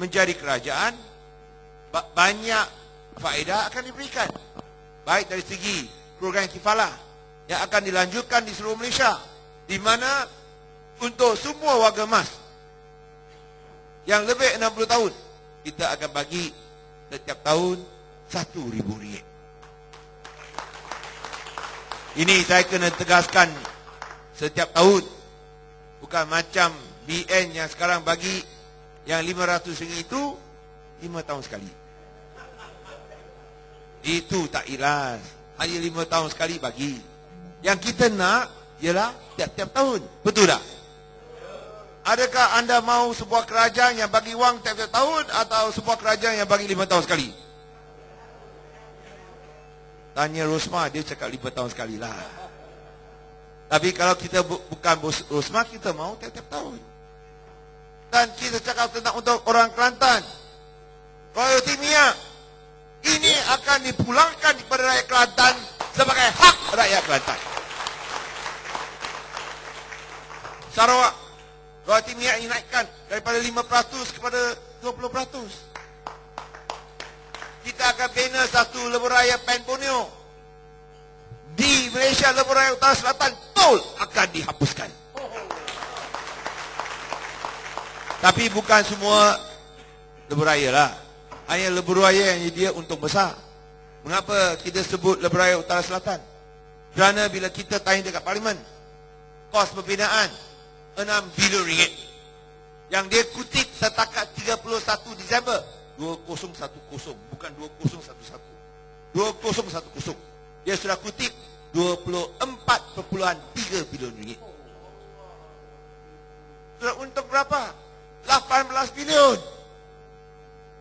menjadi kerajaan, banyak faedah akan diberikan. Baik dari segi program kifalah yang akan dilanjutkan di seluruh Malaysia, di mana untuk semua warga emas yang lebih 60 tahun, kita akan bagi setiap tahun RM1,000. Ini saya kena tegaskan, setiap tahun. Bukan macam BN yang sekarang bagi yang RM500 itu 5 tahun sekali. Itu tak ikhlas. Hanya 5 tahun sekali bagi. Yang kita nak ialah tiap-tiap tahun. Betul tak? Adakah anda mahu sebuah kerajaan yang bagi wang tiap-tiap tahun atau sebuah kerajaan yang bagi 5 tahun sekali? Tanya Rosmah, dia cakap 5 tahun sekali lah. Tapi kalau kita bukan Rosmah, kita mahu tiap-tiap tahun. Dan kita cakap tentang untuk orang Kelantan, royalti minyak ini akan dipulangkan kepada rakyat Kelantan sebagai hak rakyat Kelantan. Sarawak, royalti minyak dinaikkan daripada 5% kepada 20%. Kita akan bina satu lebuh raya Pen Borneo. Di Malaysia, lebuh raya Utara Selatan, tol akan dihapuskan. Tapi bukan semua lebuh raya lah. Hanya lebuh raya yang dia untung besar. Mengapa kita sebut lebuh raya Utara Selatan? Kerana bila kita tanya dekat Parlimen, kos pembinaan RM6 bilion. Yang dia kutip setakat 31 Disember 2010, bukan 2011. 2010. Dia sudah kutip RM24.3 bilion. Sudah untung berapa? 18 bilion.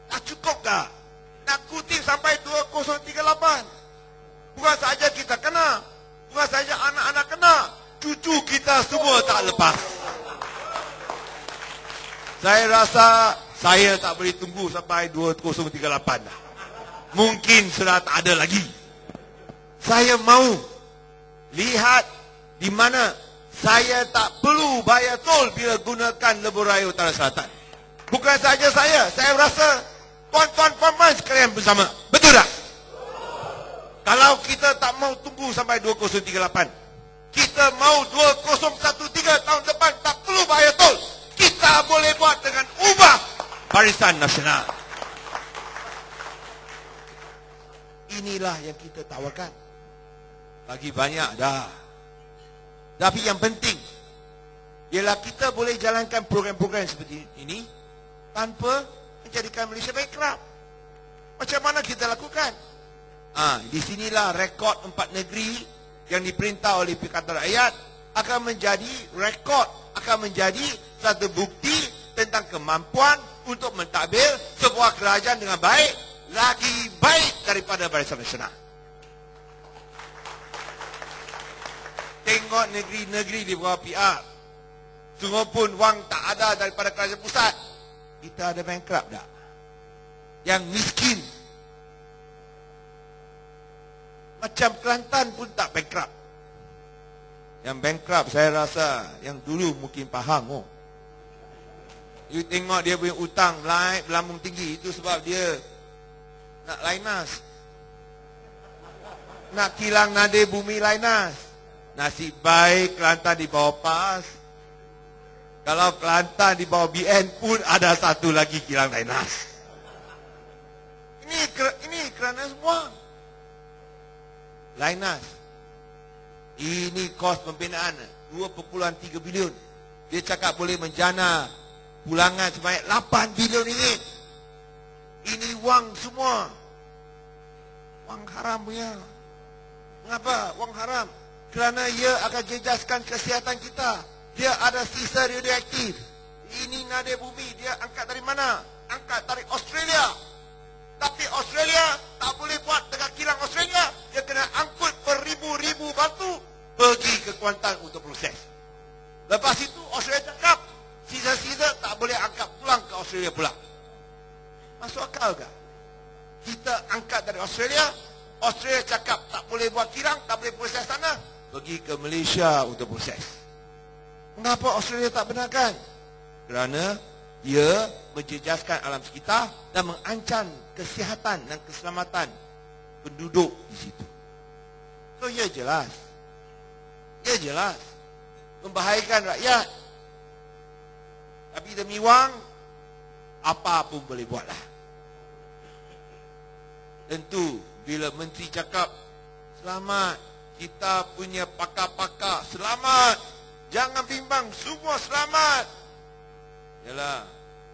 Tak cukup tak? Nak kutip sampai 2038. Bukan saja kita kena, bukan saja anak-anak kena, cucu kita semua tak lepas. Saya rasa saya tak boleh tunggu sampai 2038 dah. Mungkin sudah tak ada lagi. Saya mahu lihat di mana saya tak perlu bayar tol bila gunakan lebuh raya Utara Selatan. Bukan saja saya rasa tuan-tuan puan-puan sekalian bersama. Betul tak? Kalau kita tak mau tunggu sampai 2038, kita mau 2013 tahun depan tak perlu bayar tol, kita boleh buat dengan ubah Barisan Nasional. Inilah yang kita tawarkan. Bagi banyak dah. Tapi yang penting ialah kita boleh jalankan program-program seperti ini tanpa menjadikan Malaysia bankrupt. Macam mana kita lakukan? Di sinilah rekod 4 negeri yang diperintah oleh Perikatan Rakyat akan menjadi rekod, akan menjadi satu bukti tentang kemampuan untuk mentadbir sebuah kerajaan dengan baik, lagi baik daripada Barisan Nasional. Tengok negeri-negeri di bawah PR, sungguh pun wang tak ada daripada kerajaan pusat. Kita ada bankrupt tak? Yang miskin macam Kelantan pun tak bankrupt. Yang bankrupt saya rasa yang dulu mungkin faham. You tengok dia punya hutang naik berlambung tinggi. Itu sebab dia nak Lainas, nak kilang nada bumi Lainas. Nasib baik Kelantan di bawah PAS. Kalau Kelantan di bawah BN pun ada satu lagi kilang Lainas. Ini kerana semua Lainas. Ini kos pembinaan 2.3 bilion. Dia cakap boleh menjana pulangan sebanyak 8 bilion ringgit. Ini wang semua. Wang haram punya. Mengapa wang haram? Kerana ia akan jejaskan kesihatan kita. Dia ada sisa radioaktif. Ini nada bumi. Dia angkat dari mana? Angkat dari Australia. Tapi Australia tak boleh buat dengan kilang Australia. Dia kena angkut beribu-ribu batu pergi ke Kuantan untuk proses. Lepas itu Australia cakap sisa-sisa tak boleh angkat pulang ke Australia pula. Masuk akal ke? Kita angkat dari Australia, Australia cakap tak boleh buat kilang, tak boleh proses sana, pergi ke Malaysia untuk proses. Mengapa Australia tak benarkan? Kerana dia menjejaskan alam sekitar dan mengancam kesihatan dan keselamatan penduduk di situ. So, ia jelas. Ia jelas. Membahayakan rakyat. Tapi demi wang, apa pun boleh buatlah. Tentu, bila menteri cakap, selamat, kita punya pakar-pakar, selamat. Jangan bimbang, semua selamat. Yalah,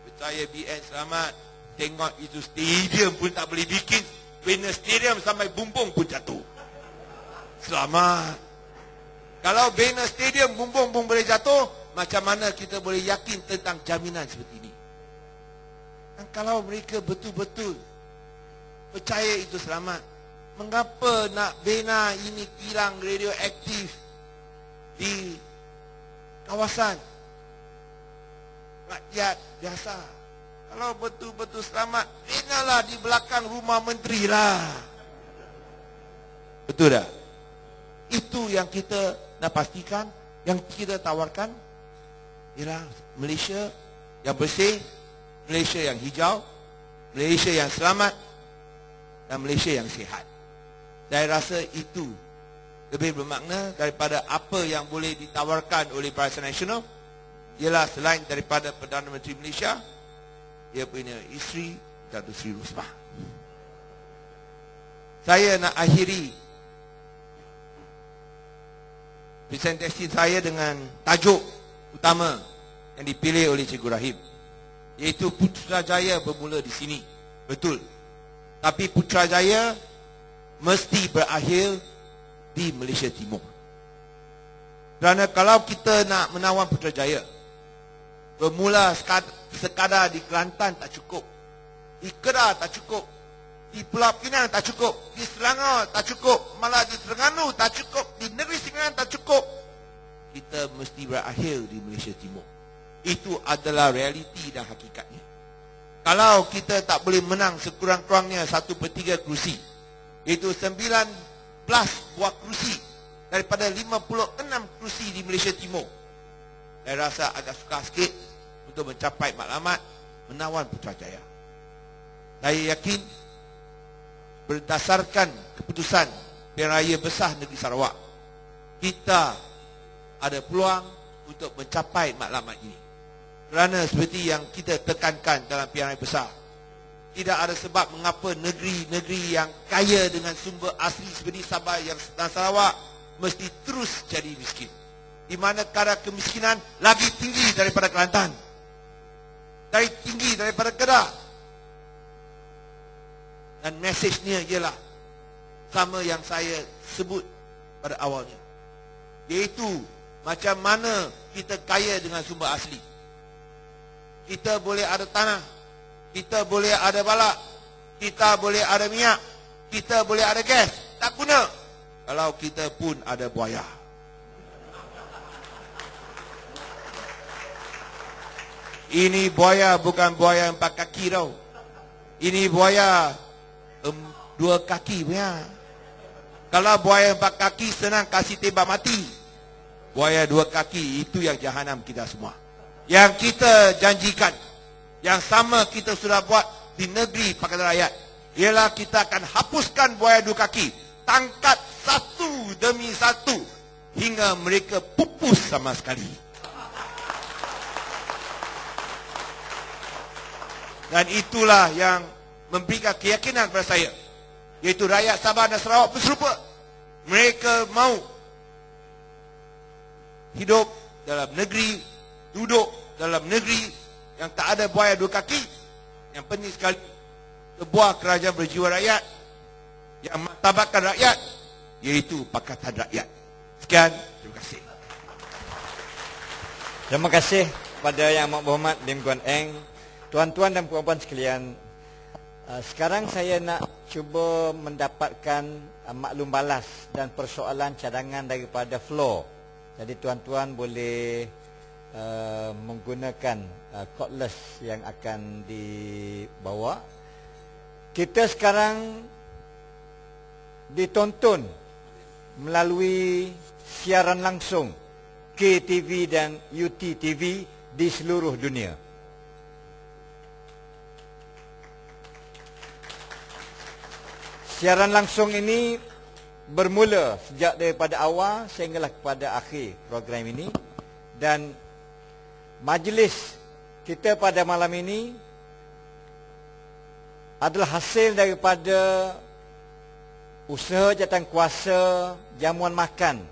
percaya BN selamat. Tengok itu stadium pun tak boleh bikin. Bina stadium sampai bumbung pun jatuh. Selamat. Kalau bina stadium bumbung pun boleh jatuh, macam mana kita boleh yakin tentang jaminan seperti ini? Dan kalau mereka betul-betul percaya itu selamat, mengapa nak bina ini kilang radioaktif di kawasan rakyat biasa? Kalau betul-betul selamat, binalah di belakang rumah menteri lah. Betul tak? Itu yang kita nak pastikan, yang kita tawarkan ialah Malaysia yang bersih, Malaysia yang hijau, Malaysia yang selamat dan Malaysia yang sihat. Saya rasa itu lebih bermakna daripada apa yang boleh ditawarkan oleh Barisan Nasional. Ialah selain daripada Perdana Menteri Malaysia, dia punya isteri Datuk Seri Rosmah. Saya nak akhiri presentasi saya dengan tajuk utama yang dipilih oleh Cikgu Rahim, iaitu Putrajaya bermula di sini. Betul. Tapi Putrajaya mesti berakhir di Malaysia Timur. Kerana kalau kita nak menawan Putrajaya, bermula sekadar di Kelantan tak cukup, di Kedah tak cukup, di Pulau Pinang tak cukup, di Selangor tak cukup, malah di Terengganu tak cukup, di Negeri Sembilan tak cukup. Kita mesti berakhir di Malaysia Timur. Itu adalah realiti dan hakikatnya. Kalau kita tak boleh menang sekurang-kurangnya 1/3 kerusi, iaitu 19 buah kerusi daripada 56 kerusi di Malaysia Timur, saya rasa agak sukar sikit untuk mencapai matlamat menawan Putrajaya. Saya yakin berdasarkan keputusan Pilihan Raya Besar Negeri Sarawak, kita ada peluang untuk mencapai matlamat ini. Kerana seperti yang kita tekankan dalam pilihan raya besar, tidak ada sebab mengapa negeri-negeri yang kaya dengan sumber asli seperti Sabah dan Sarawak mesti terus jadi miskin, di mana kadar kemiskinan lagi tinggi daripada Kelantan, tinggi daripada Kedah. Dan mesejnya ialah sama yang saya sebut pada awalnya, iaitu macam mana kita kaya dengan sumber asli. Kita boleh ada tanah, kita boleh ada balak, kita boleh ada minyak, kita boleh ada gas, tak guna kalau kita pun ada buaya. Ini buaya bukan buaya 4 kaki tau. Ini buaya 2 kaki punya. Kalau buaya 4 kaki senang kasih tembak mati. Buaya 2 kaki itu yang jahanam kita semua. Yang kita janjikan, yang sama kita sudah buat di negeri Pakatan Rakyat, ialah kita akan hapuskan buaya 2 kaki, tangkap satu demi satu hingga mereka pupus sama sekali. Dan itulah yang memberikan keyakinan kepada saya, iaitu rakyat Sabah dan Sarawak pun serupa. Mereka mau hidup dalam negeri, duduk dalam negeri yang tak ada buaya 2 kaki. Yang penting sekali, sebuah kerajaan berjiwa rakyat yang martabatkan rakyat, iaitu Pakatan Rakyat. Sekian, terima kasih. Terima kasih kepada Yang Amat Berhormat Lim Guan Eng. Tuan-tuan dan puan-puan sekalian, sekarang saya nak cuba mendapatkan maklum balas dan persoalan cadangan daripada floor. Jadi tuan-tuan boleh menggunakan cordless yang akan dibawa. Kita sekarang ditonton melalui siaran langsung KTV dan UTTV di seluruh dunia. Siaran langsung ini bermula sejak daripada awal sehinggalah kepada akhir program ini, dan majlis kita pada malam ini adalah hasil daripada usaha jawatankuasa jamuan makan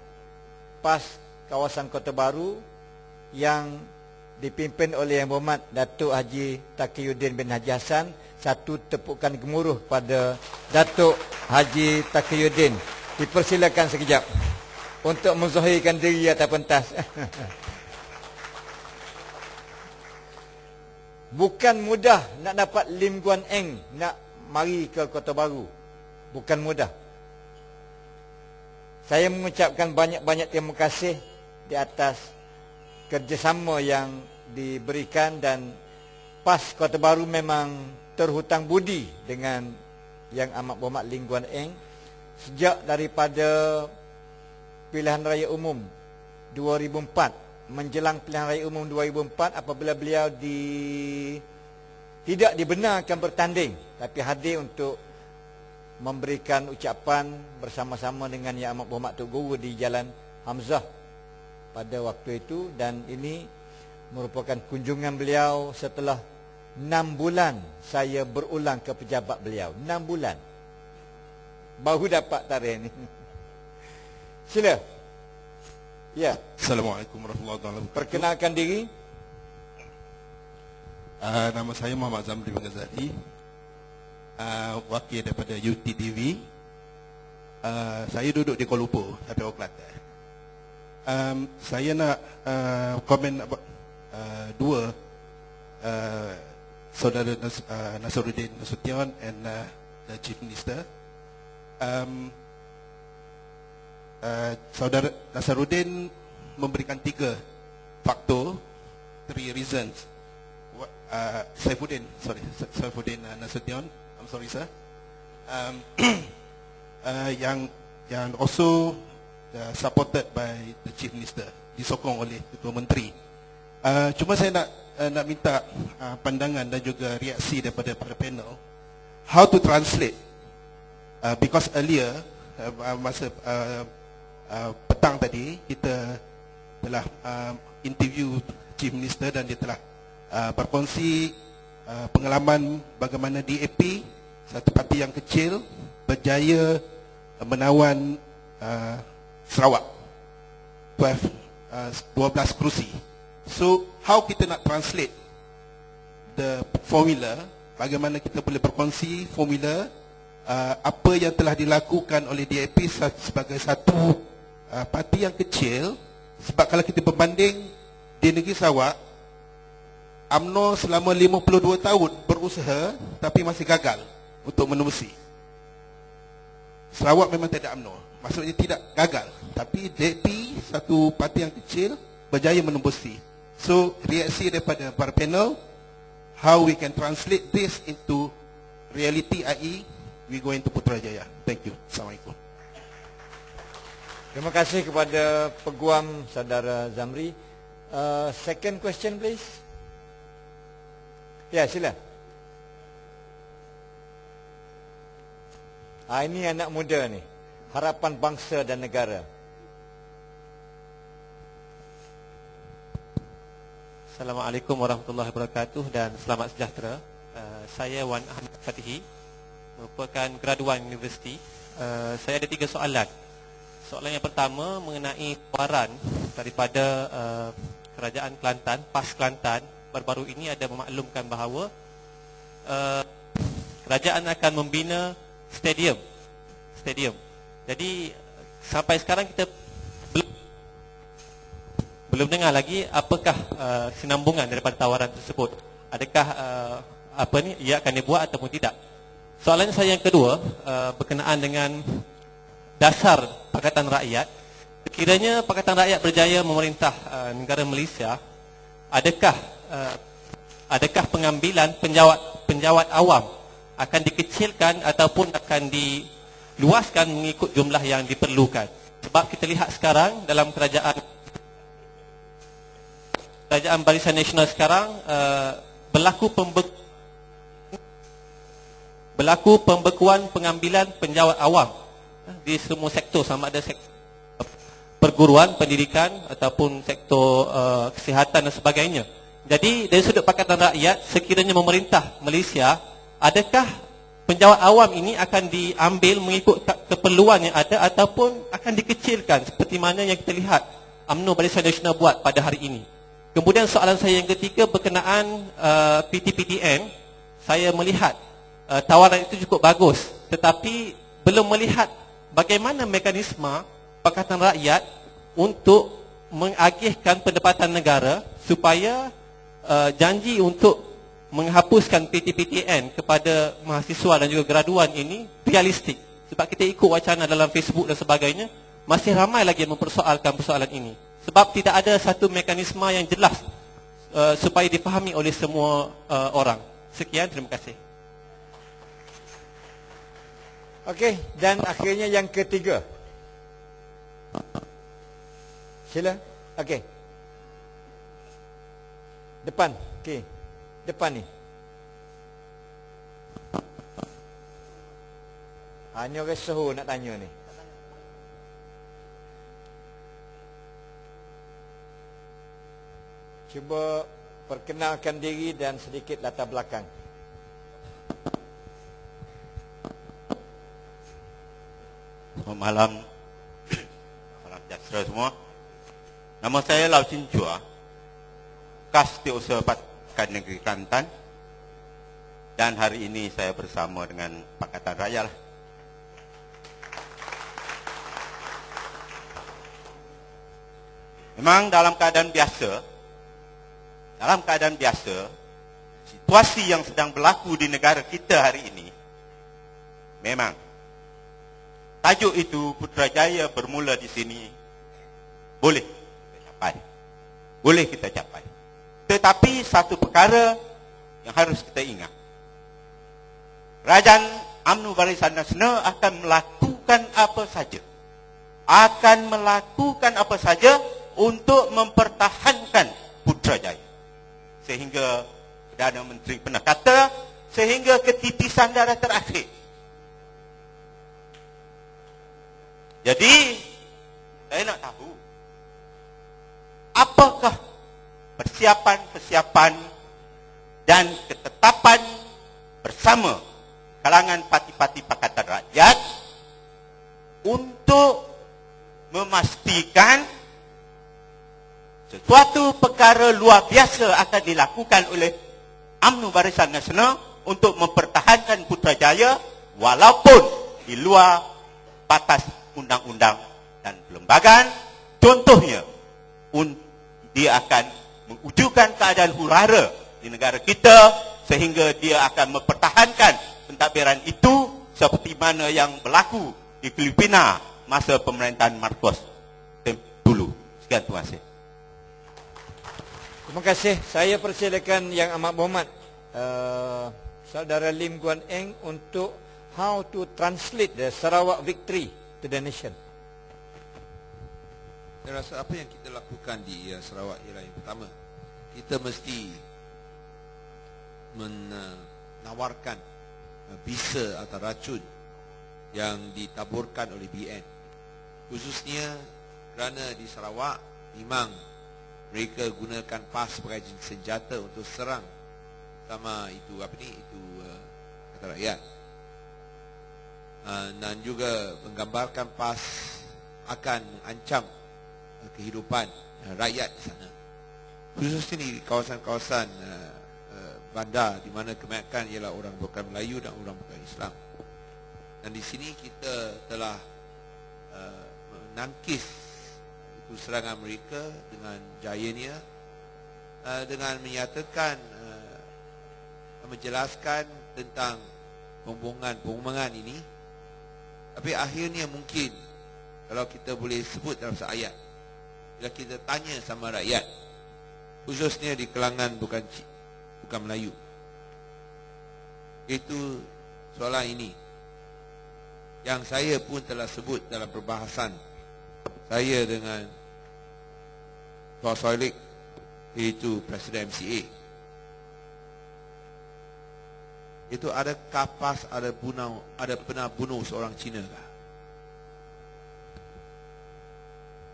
PAS kawasan Kota Baru yang dipimpin oleh Yang Berhormat Datuk Haji Taqiyuddin bin Haji Hassan. Satu tepukan gemuruh pada Datuk Haji Taqiyuddin. Dipersilakan sekejap untuk menzahirkan diri atas pentas. Bukan mudah nak dapat Lim Guan Eng nak mari ke Kota Baru. Bukan mudah. Saya mengucapkan banyak-banyak terima kasih di atas kerjasama yang diberikan, dan PAS Kota Baru memang terhutang budi dengan Yang Amat Berhormat Lim Guan Eng sejak daripada pilihan raya umum 2004, menjelang pilihan raya umum 2004, apabila beliau tidak dibenarkan bertanding tapi hadir untuk memberikan ucapan bersama-sama dengan Yang Amat Berhormat Tok Guru di Jalan Hamzah pada waktu itu. Dan ini merupakan kunjungan beliau setelah 6 bulan saya berulang ke pejabat beliau. 6 bulan baru dapat tarikh ni. Sila. Ya. Assalamualaikum warahmatullahi wabarakatuh. Perkenalkan diri. Nama saya Muhammad Zamri bin Ghazali, wakil daripada UTTV. Saya duduk di Kuala Lumpur, tapi orang Kelantan. Saya nak komen dua Saudara Nasaruddin Nasution and the Chief Minister. Saudara Nasaruddin memberikan 3 faktor, 3 reasons. Saifuddin Nasution, I'm sorry sir, yang also supported by the Chief Minister, disokong oleh Ketua Menteri. Cuma saya nak minta pandangan dan juga reaksi daripada para panel, how to translate, because earlier masa petang tadi kita telah interview Chief Minister dan dia telah berkongsi pengalaman bagaimana DAP, satu parti yang kecil, berjaya menawan Sarawak 12 kerusi. So how kita nak translate the formula, bagaimana kita boleh berkongsi formula apa yang telah dilakukan oleh DAP sebagai satu parti yang kecil. Sebab kalau kita berbanding di negeri Sarawak, UMNO selama 52 tahun berusaha tapi masih gagal untuk menembusi. Sarawak memang tidak UMNO, maksudnya tidak gagal, tapi DAP satu parti yang kecil berjaya menembusi. So reaksi daripada para panel, how we can translate this into reality, i.e. we go into Putrajaya. Thank you. Assalamualaikum. Terima kasih kepada Peguam Saudara Zamri. Second question please. Ya, sila. Ini anak muda ni, harapan bangsa dan negara. Assalamualaikum warahmatullahi wabarakatuh dan selamat sejahtera. Saya Wan Ahmad Fatihi, merupakan graduan universiti. Saya ada 3 soalan. Soalan yang pertama mengenai tawaran daripada Kerajaan Kelantan, PAS Kelantan baru-baru ini ada memaklumkan bahawa kerajaan akan membina stadium. Jadi sampai sekarang kita belum dengar lagi apakah sinambungan daripada tawaran tersebut. Adakah ia akan dibuat ataupun tidak. Soalan saya yang kedua berkenaan dengan dasar Pakatan Rakyat. Sekiranya Pakatan Rakyat berjaya memerintah negara Malaysia, adakah pengambilan penjawat awam akan dikecilkan ataupun akan diluaskan mengikut jumlah yang diperlukan? Sebab kita lihat sekarang dalam kerajaan Barisan Nasional sekarang berlaku pembekuan pengambilan penjawat awam di semua sektor, sama ada sektor perguruan, pendidikan ataupun sektor kesihatan dan sebagainya. Jadi dari sudut Pakatan Rakyat, sekiranya memerintah Malaysia, adakah penjawat awam ini akan diambil mengikut keperluan yang ada ataupun akan dikecilkan seperti mana yang kita lihat UMNO Barisan Nasional buat pada hari ini? Kemudian soalan saya yang ketiga berkenaan PTPTN. Saya melihat tawaran itu cukup bagus, tetapi belum melihat bagaimana mekanisme Pakatan Rakyat untuk mengagihkan pendapatan negara supaya janji untuk menghapuskan PTPTN kepada mahasiswa dan juga graduan ini realistik. Sebab kita ikut wacana dalam Facebook dan sebagainya, masih ramai lagi yang mempersoalkan persoalan ini. Sebab tidak ada satu mekanisme yang jelas supaya dipahami oleh semua orang. Sekian, terima kasih. Okey, dan akhirnya yang ketiga. Sila. Okey. Depan. Okey. Depan ni. Ni orang suruh nak tanya ni. Cuba perkenalkan diri dan sedikit latar belakang. Selamat malam. Salam sejahtera semua. Nama saya Lau Chin Chua, bekas Setiausaha Pakatan Negeri Kelantan. Dan hari ini saya bersama dengan Pakatan Rakyat. Memang dalam keadaan biasa, situasi yang sedang berlaku di negara kita hari ini, memang tajuk itu Putrajaya bermula di sini boleh kita capai. Tetapi satu perkara yang harus kita ingat, Kerajaan UMNO Barisan Nasional akan melakukan apa saja untuk mempertahankan Putrajaya. Sehingga Perdana Menteri pernah kata, sehingga ketitisan darah terakhir. Jadi saya nak tahu, apakah persiapan dan ketetapan bersama kalangan parti-parti Pakatan Rakyat untuk memastikan sesuatu perkara luar biasa akan dilakukan oleh UMNO Barisan Nasional untuk mempertahankan Putrajaya walaupun di luar batas undang-undang dan perlembagaan. Contohnya, dia akan mewujudkan keadaan huru-hara di negara kita sehingga dia akan mempertahankan pentadbiran itu seperti mana yang berlaku di Filipina masa pemerintahan Marcos dulu. Sekian, terima kasih. Terima kasih. Saya persilakan Yang Amat Berhormat Saudara Lim Guan Eng untuk how to translate the Sarawak victory to the nation. Saya rasa apa yang kita lakukan di Sarawak ialah yang pertama, kita mesti menawarkan bisa atau racun yang ditaburkan oleh BN. Khususnya kerana di Sarawak memang mereka gunakan PAS sebagai senjata untuk serang sama itu kata rakyat, dan juga menggambarkan PAS akan mengancam kehidupan rakyat di sana, khususnya di kawasan-kawasan bandar di mana kebanyakan ialah orang bukan Melayu dan orang bukan Islam. Dan di sini kita telah menangkis itu serangan mereka dengan jayanya, dengan menyatakan menjelaskan tentang pembohongan ini. Tapi akhirnya mungkin kalau kita boleh sebut dalam seayat, bila kita tanya sama rakyat, khususnya di kalangan bukan Melayu, itu soalan ini yang saya pun telah sebut dalam perbahasan saya dengan Tuan Soilik, iaitu Presiden MCA. Itu adakah PAS ada pernah bunuh seorang Cina kah?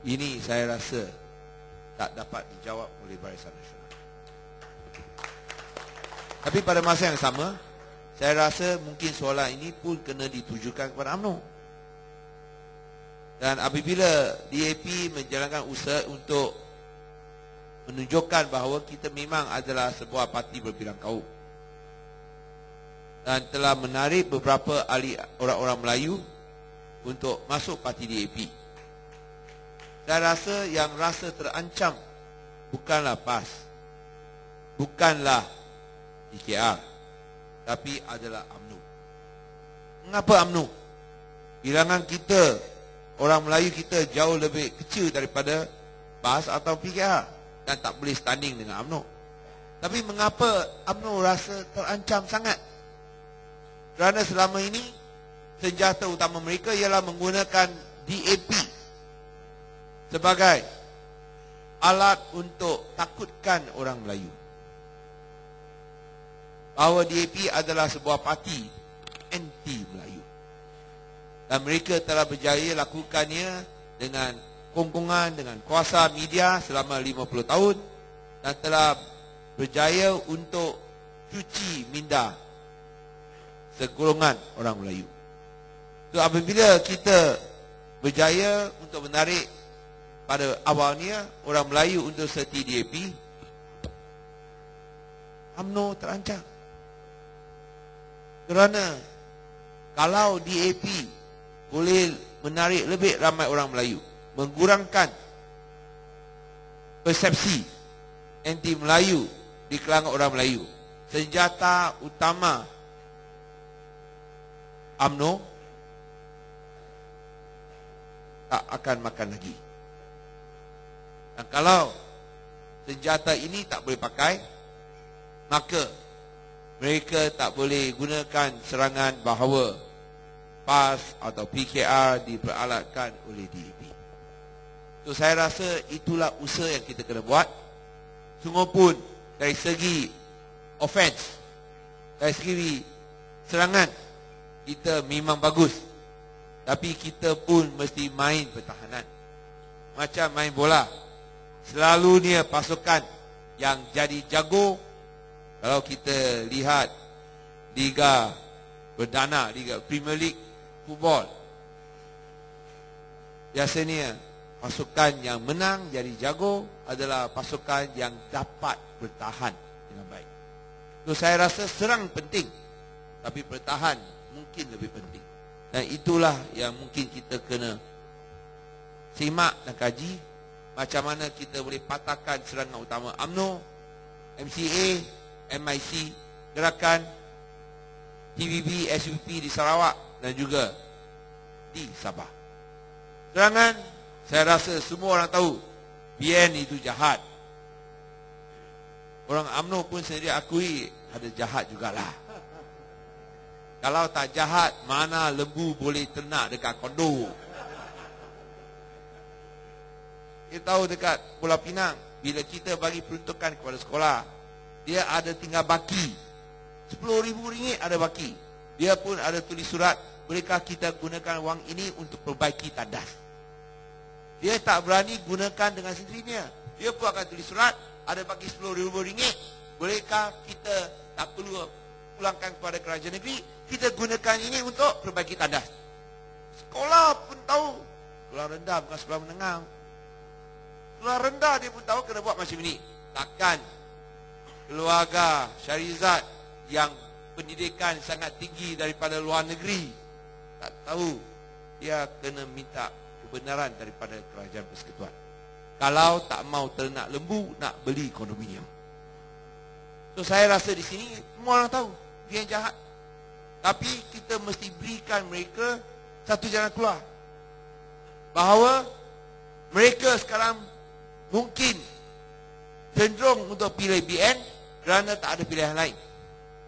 Ini saya rasa tak dapat dijawab oleh Barisan Nasional. Tapi pada masa yang sama, saya rasa mungkin soalan ini pun kena ditujukan kepada UMNO. Dan apabila DAP menjalankan usaha untuk menunjukkan bahawa kita memang adalah sebuah parti berbilang kaum dan telah menarik beberapa ahli orang-orang Melayu untuk masuk parti DAP, saya rasa yang rasa terancam bukanlah PAS, bukanlah PKR, tapi adalah UMNO. Mengapa UMNO? Bilangan kita, orang Melayu kita jauh lebih kecil daripada PAS atau PKR dan tak boleh standing dengan UMNO. Tapi mengapa UMNO rasa terancam sangat? Kerana selama ini senjata utama mereka ialah menggunakan DAP sebagai alat untuk takutkan orang Melayu bahawa DAP adalah sebuah parti anti Melayu. Dan mereka telah berjaya lakukannya dengan kongkongan, dengan kuasa media selama 50 tahun dan telah berjaya untuk cuci minda segolongan orang Melayu. So apabila kita berjaya untuk menarik pada awalnya orang Melayu untuk serti DAP, UMNO terancam. Kerana kalau DAP boleh menarik lebih ramai orang Melayu, mengurangkan persepsi anti Melayu di kalangan orang Melayu, senjata utama UMNO tak akan makan lagi. Dan kalau senjata ini tak boleh pakai, maka mereka tak boleh gunakan serangan bahawa PAS atau PKR diperalatkan oleh DAP. So saya rasa itulah usaha yang kita kena buat. Sungguhpun dari segi offense, dari segi serangan, kita memang bagus. Tapi kita pun mesti main pertahanan. Macam main bola. Selalunya pasukan yang jadi jago Kalau kita lihat Liga Perdana, Liga Premier League Football, biasanya pasukan yang menang jadi jago adalah pasukan yang dapat bertahan dengan baik. So, saya rasa serang penting, tapi bertahan mungkin lebih penting. Dan itulah yang mungkin kita kena simak dan kaji, macam mana kita boleh patahkan serangan utama UMNO, MCA, MIC, gerakan TVB, SUP di Sarawak dan juga di Sabah. Serangan, saya rasa semua orang tahu BN itu jahat. Orang UMNO pun sendiri akui ada jahat jugalah. Kalau tak jahat, mana lembu boleh ternak dekat kondo? Kita tahu dekat Pulau Pinang, bila kita bagi peruntukan kepada sekolah, dia ada tinggal baki. RM10,000 ada baki. Dia pun ada tulis surat, bolehkah kita gunakan wang ini untuk perbaiki tandas? Dia tak berani gunakan dengan sendirinya. Dia pun akan tulis surat, ada baki RM10,000, bolehkah kita tak perlu pulangkan kepada kerajaan negeri, kita gunakan ini untuk perbaiki tandas. Sekolah pun tahu. Sekolah rendah bukan sekolah menengah. Sekolah rendah dia pun tahu kena buat macam ini. Takkan keluarga Syarizat yang pendidikan sangat tinggi daripada luar negeri tak tahu dia kena minta kebenaran daripada kerajaan persekutuan. Kalau tak mau ternak lembu, nak beli kondominium. So saya rasa di sini semua orang tahu dia yang jahat. Tapi kita mesti berikan mereka satu jalan keluar, bahawa mereka sekarang mungkin cenderung untuk pilih BN kerana tak ada pilihan lain.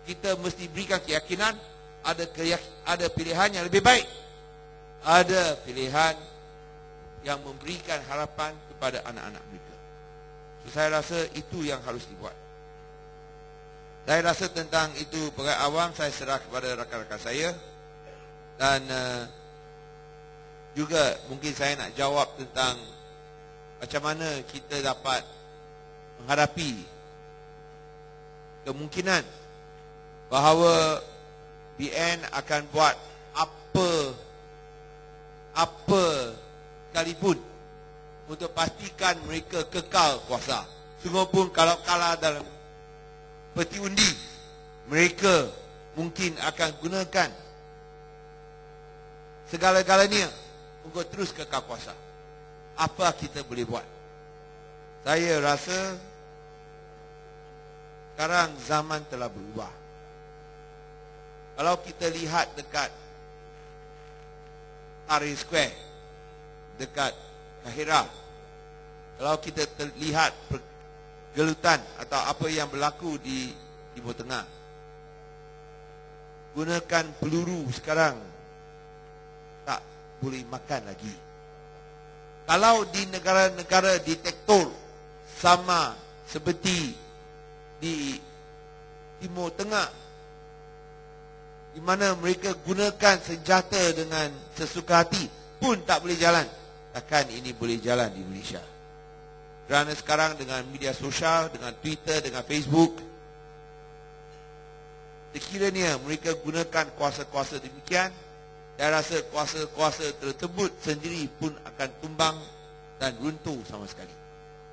Kita mesti berikan keyakinan ada pilihan yang lebih baik. Ada pilihan yang memberikan harapan kepada anak-anak mereka. So, saya rasa itu yang harus dibuat. Saya rasa tentang itu perai awam saya serah kepada rakan-rakan saya. Dan juga mungkin saya nak jawab tentang macam mana kita dapat menghadapi kemungkinan bahawa BN akan buat apa sekalipun untuk pastikan mereka kekal kuasa. Sungguh pun kalau kalah dalam peti undi, mereka mungkin akan gunakan segala-galanya untuk terus kekal kuasa. Apa kita boleh buat? Saya rasa sekarang zaman telah berubah. Kalau kita lihat dekat Tahrir Square, dekat Kahirah, kalau kita lihat pergelutan atau apa yang berlaku di Timur Tengah, gunakan peluru sekarang tak boleh makan lagi. Kalau di negara-negara diktator sama seperti di Timur Tengah, di mana mereka gunakan senjata dengan sesuka hati pun tak boleh jalan, takkan ini boleh jalan di Indonesia? Kerana sekarang dengan media sosial, dengan Twitter, dengan Facebook, sekiranya mereka gunakan kuasa-kuasa demikian, saya rasa kuasa-kuasa tersebut sendiri pun akan tumbang dan runtuh sama sekali.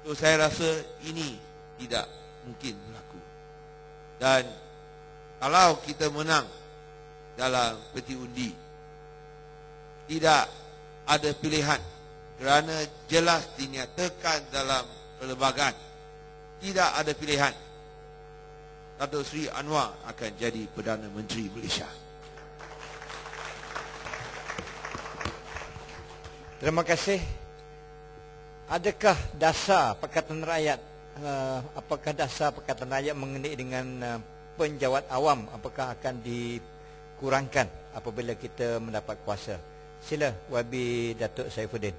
So saya rasa ini tidak mungkin berlaku. Dan kalau kita menang dalam peti undi, tidak ada pilihan kerana jelas dinyatakan dalam perlembagaan, tidak ada pilihan. Datuk Seri Anwar akan jadi Perdana Menteri Malaysia. Terima kasih. Adakah dasar Pakatan Rakyat, apakah dasar Pakatan Rakyat mengenai dengan penjawat awam, apakah akan dikurangkan apabila kita mendapat kuasa? Sila Wabi Datuk Saifuddin.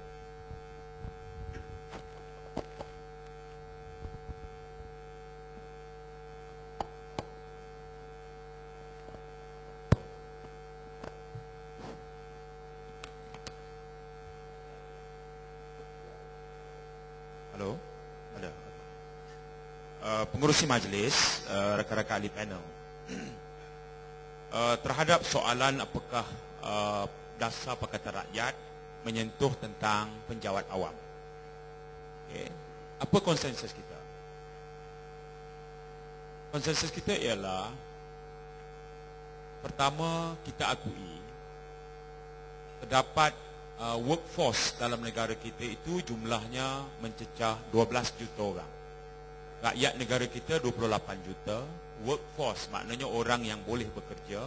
Halo, ada. pengerusi majlis, rakan-rakan ahli panel, terhadap soalan apakah dasar Pakatan Rakyat menyentuh tentang penjawat awam. Okay. Apa konsensus kita? Konsensus kita ialah, pertama, kita akui terdapat workforce dalam negara kita itu jumlahnya mencecah 12 juta orang. Rakyat negara kita 28 juta, workforce maknanya orang yang boleh bekerja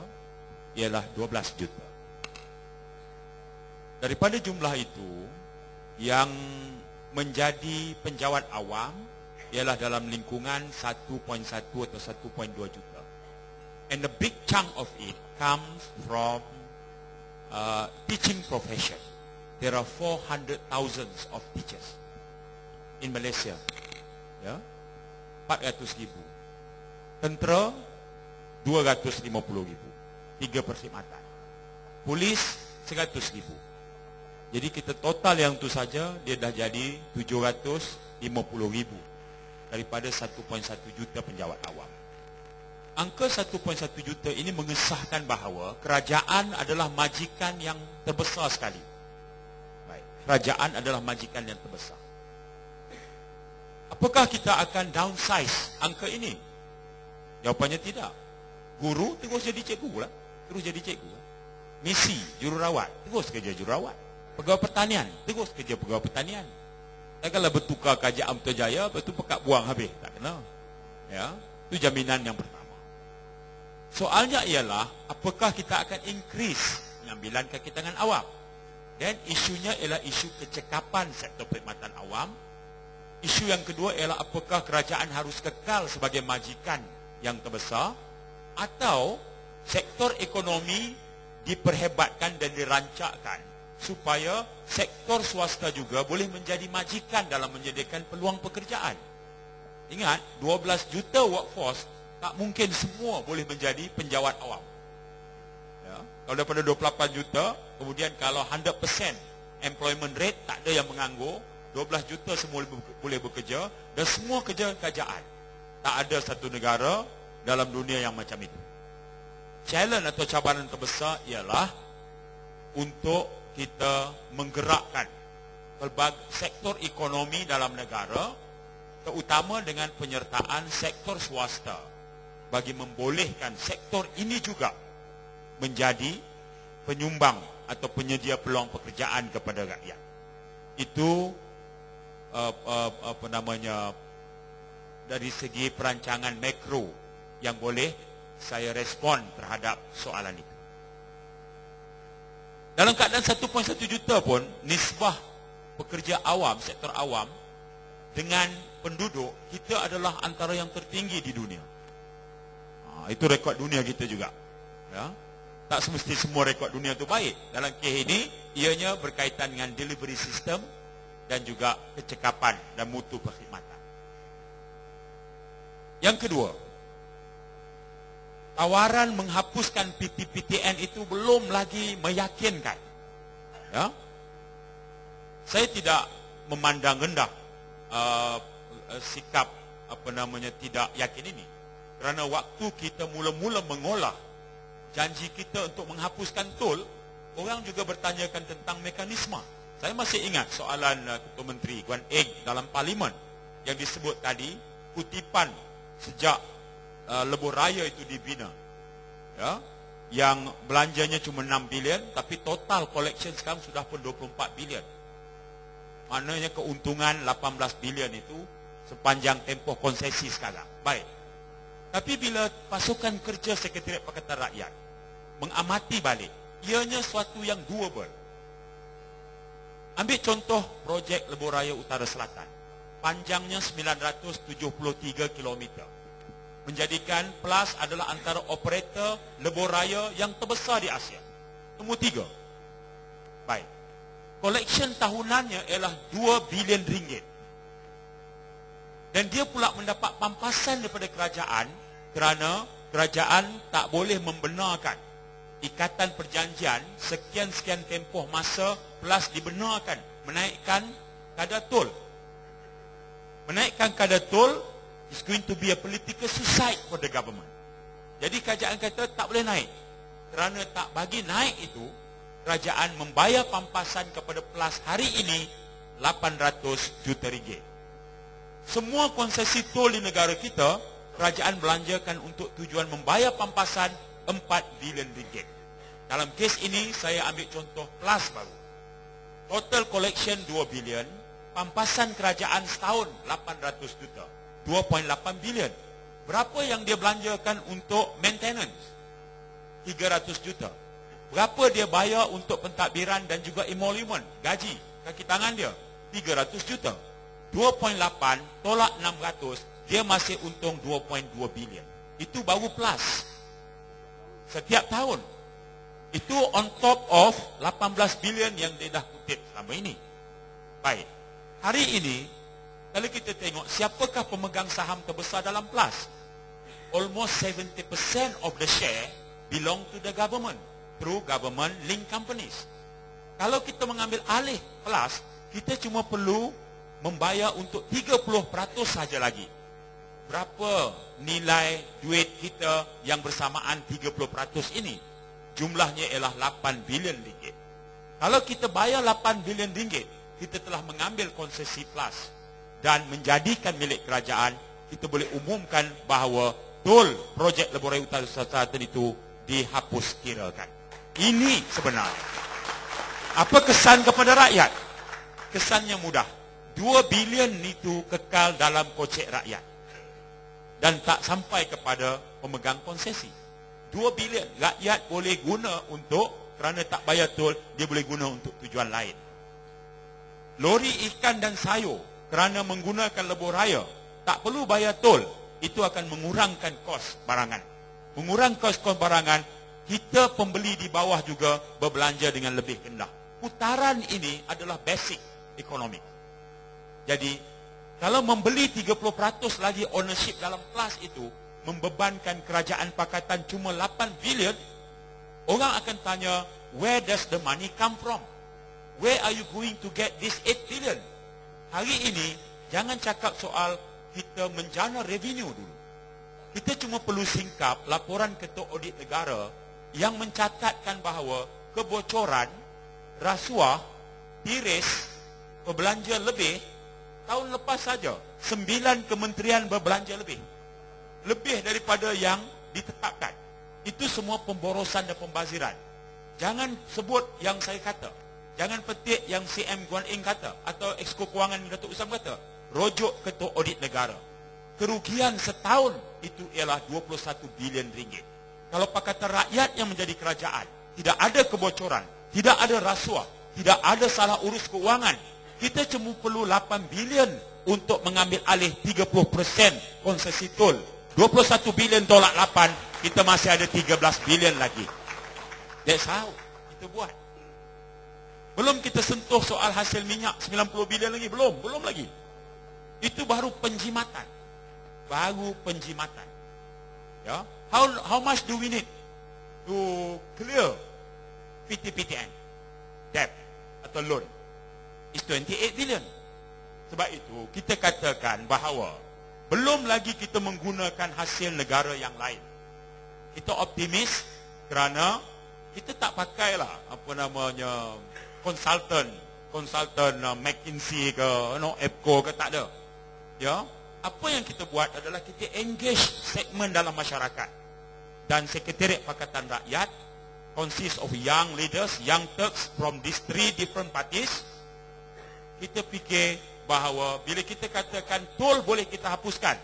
ialah 12 juta. Daripada jumlah itu, yang menjadi penjawat awam ialah dalam lingkungan 1.1 atau 1.2 juta. And the big chunk of it comes from teaching profession. There are 400,000 of teachers in Malaysia. Ya, 400,000. Tentera 250,000. 3 perkhidmatan. Polis 100,000. Jadi kita total yang tu saja dia dah jadi 750,000 daripada 1.1 juta penjawat awam. Angka 1.1 juta ini mengesahkan bahawa kerajaan adalah majikan yang terbesar sekali. Baik, kerajaan adalah majikan yang terbesar. Apakah kita akan downsize angka ini? Jawapannya tidak. Guru terus jadi cikgu lah. Terus jadi cikgu. Misi, jururawat, terus kerja jururawat. Pegawai pertanian, terus kerja pegawai pertanian. Dan kalau bertukar kerajaan Putrajaya, lepas tu pekat buang habis. Tak kena. Ya, itu jaminan yang pertama. Soalnya ialah, apakah kita akan increase pengambilan kaki tangan awam? Dan isunya ialah isu kecekapan sektor perkhidmatan awam. Isu yang kedua ialah apakah kerajaan harus kekal sebagai majikan yang terbesar, atau sektor ekonomi diperhebatkan dan dirancangkan supaya sektor swasta juga boleh menjadi majikan dalam menyediakan peluang pekerjaan. Ingat, 12 juta workforce, tak mungkin semua boleh menjadi penjawat awam. Ya. Kalau daripada 28 juta, kemudian kalau 100% employment rate, tak ada yang menganggur, 12 juta semua boleh bekerja, dan semua kerja kerajaan. Tak ada satu negara dalam dunia yang macam itu. Challenge atau cabaran terbesar ialah untuk kita menggerakkan pelbagai sektor ekonomi dalam negara, terutama dengan penyertaan sektor swasta, bagi membolehkan sektor ini juga menjadi penyumbang atau penyedia peluang pekerjaan kepada rakyat. Itu dari segi perancangan makro yang boleh saya respon terhadap soalan itu. Dalam keadaan 1.1 juta pun, nisbah pekerja awam, sektor awam dengan penduduk, kita adalah antara yang tertinggi di dunia. Itu rekod dunia kita juga. Ya. Tak semesti semua rekod dunia itu baik. Dalam kes ini, ianya berkaitan dengan delivery system dan juga kecekapan dan mutu perkhidmatan. Yang kedua, tawaran menghapuskan PTPTN itu belum lagi meyakinkan. Ya. Saya tidak memandang rendah sikap tidak yakin ini. Kerana waktu kita mula-mula mengolah janji kita untuk menghapuskan tol, orang juga bertanyakan tentang mekanisme. Saya masih ingat soalan Ketua Menteri Guan Eng dalam Parlimen yang disebut tadi, kutipan sejak lebuh raya itu dibina, ya, yang belanjanya cuma 6 bilion, tapi total collection sekarang sudah pun 24 bilion. Maknanya keuntungan 18 bilion itu sepanjang tempoh konsesi sekarang. Baik. Tapi bila pasukan kerja Sekretariat Pakatan Rakyat mengamati balik, ianya suatu yang doable. Ambil contoh projek Lebuh Raya Utara Selatan. Panjangnya 973 km. Menjadikan PLAS adalah antara operator lebuh raya yang terbesar di Asia. Nombor 3. Baik. Collection tahunannya ialah 2 bilion ringgit. Dan dia pula mendapat pampasan daripada kerajaan kerana kerajaan tak boleh membenarkan ikatan perjanjian sekian-sekian tempoh masa PLAS dibenarkan menaikkan kadar tol. Menaikkan kadar tol It's going to be a political suicide for the government. Jadi kerajaan kata tak boleh naik. Kerana tak bagi naik itu, kerajaan membayar pampasan kepada PLAS hari ini 800 juta ringgit. Semua konsesi tol di negara kita, kerajaan belanjakan untuk tujuan membayar pampasan 4 bilion ringgit. Dalam kes ini, saya ambil contoh PLAS baru. Total collection 2 bilion, pampasan kerajaan setahun 800 juta. 2.8 bilion. Berapa yang dia belanjakan untuk maintenance? 300 juta. Berapa dia bayar untuk pentadbiran dan juga emolument, gaji, kaki tangan dia? 300 juta. 2.8 tolak 600, dia masih untung 2.2 bilion. Itu baru PLAS. Setiap tahun. Itu on top of 18 bilion yang dia dah kutip selama ini. Baik. Hari ini, kalau kita tengok siapakah pemegang saham terbesar dalam PLAS? Almost 70% of the share belong to the government through government link companies. Kalau kita mengambil alih PLAS, kita cuma perlu membayar untuk 30% saja lagi. Berapa nilai duit kita yang bersamaan 30% ini? Jumlahnya ialah 8 bilion ringgit. Kalau kita bayar 8 bilion ringgit, kita telah mengambil konsesi PLAS dan menjadikan milik kerajaan. Kita boleh umumkan bahawa tol projek Lebuh Utara Selatan itu dihapus kirakan. Ini sebenarnya. Apa kesan kepada rakyat? Kesannya mudah. 2 bilion itu kekal dalam kocek rakyat dan tak sampai kepada pemegang konsesi. 2 bilion rakyat boleh guna untuk, kerana tak bayar tol, dia boleh guna untuk tujuan lain. Lori ikan dan sayur kerana menggunakan lebuh raya tak perlu bayar tol. Itu akan mengurangkan kos barangan. Mengurang kos barangan, kita pembeli di bawah juga berbelanja dengan lebih rendah. Putaran ini adalah basic ekonomi. Jadi, kalau membeli 30% lagi ownership dalam PLAS itu, membebankan kerajaan pakatan cuma 8 bilion, orang akan tanya, where does the money come from? Where are you going to get this 8 billion? Hari ini, jangan cakap soal kita menjana revenue dulu. Kita cuma perlu singkap laporan Ketua Audit Negara yang mencatatkan bahawa kebocoran, rasuah, tiris, berbelanja lebih, tahun lepas saja 9 kementerian berbelanja lebih. Lebih daripada yang ditetapkan. Itu semua pemborosan dan pembaziran. Jangan sebut yang saya kata. Jangan petik yang CM Guan Eng kata atau Exco Kewangan Datuk Usam kata. Rujuk Ketua Audit Negara. Kerugian setahun itu ialah 21 bilion ringgit. Kalau Pakatan Rakyat yang menjadi kerajaan, tidak ada kebocoran, tidak ada rasuah, tidak ada salah urus keuangan, kita cuma perlu 8 bilion untuk mengambil alih 30% konsesi tol. 21 bilion tolak 8, kita masih ada 13 bilion lagi. That's how kita buat. Belum kita sentuh soal hasil minyak 90 bilion lagi, belum lagi. Itu baru penjimatan. Baru penjimatan. Ya, how much do we need to clear PTPTN debt atau loan? Is 28 billion. Sebab itu kita katakan bahawa belum lagi kita menggunakan hasil negara yang lain. Kita optimis kerana kita tak pakailah apa namanya konsultan McKinsey ke EPCO ke, tak ada. Ya, apa yang kita buat adalah kita engage segmen dalam masyarakat. Dan Sekretariat Pakatan Rakyat consists of young leaders, young Turks from these 3 different parties. Kita fikir bahawa bila kita katakan tol boleh kita hapuskan,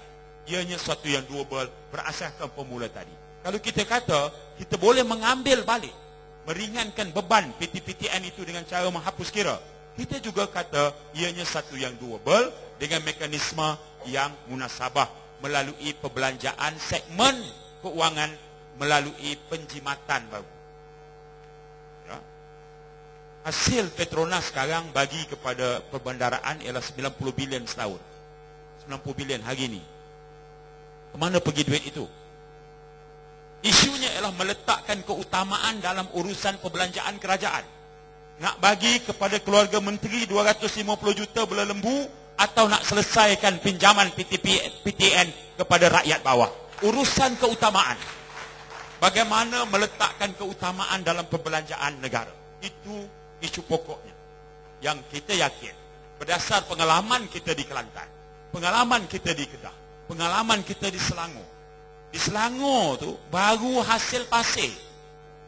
ianya sesuatu yang doable berasaskan formula tadi. Kalau kita kata kita boleh mengambil balik, meringankan beban PTPTN itu dengan cara menghapus kira, kita juga kata ianya satu yang doable dengan mekanisme yang munasabah melalui perbelanjaan segmen keuangan melalui penjimatan baru. Ya. Hasil Petronas sekarang bagi kepada perbendaraan ialah 90 bilion setahun. 90 bilion hari ini. Kemana pergi duit itu? Isunya ialah meletakkan keutamaan dalam urusan perbelanjaan kerajaan. Nak bagi kepada keluarga menteri 250 juta bulan lembu, atau nak selesaikan pinjaman PTN kepada rakyat bawah. Urusan keutamaan. Bagaimana meletakkan keutamaan dalam perbelanjaan negara. Itu isu pokoknya. Yang kita yakin, berdasar pengalaman kita di Kelantan, pengalaman kita di Kedah, pengalaman kita di Selangor. Di Selangor tu baru hasil pasir.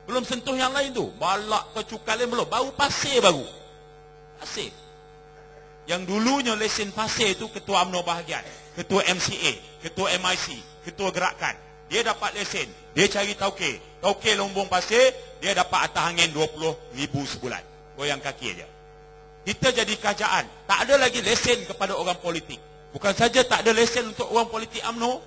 Belum sentuh yang lain tu. Balak ke cukai belum. Baru pasir baru. Pasir. Yang dulunya lesen pasir tu ketua UMNO bahagian, ketua MCA, ketua MIC, ketua gerakan. Dia dapat lesen. Dia cari tauke. Tauke lombong pasir, dia dapat atas angin 20,000 sebulan. Goyang kaki aja. Kita jadi kerajaan, tak ada lagi lesen kepada orang politik. Bukan saja tak ada lesen untuk orang politik UMNO,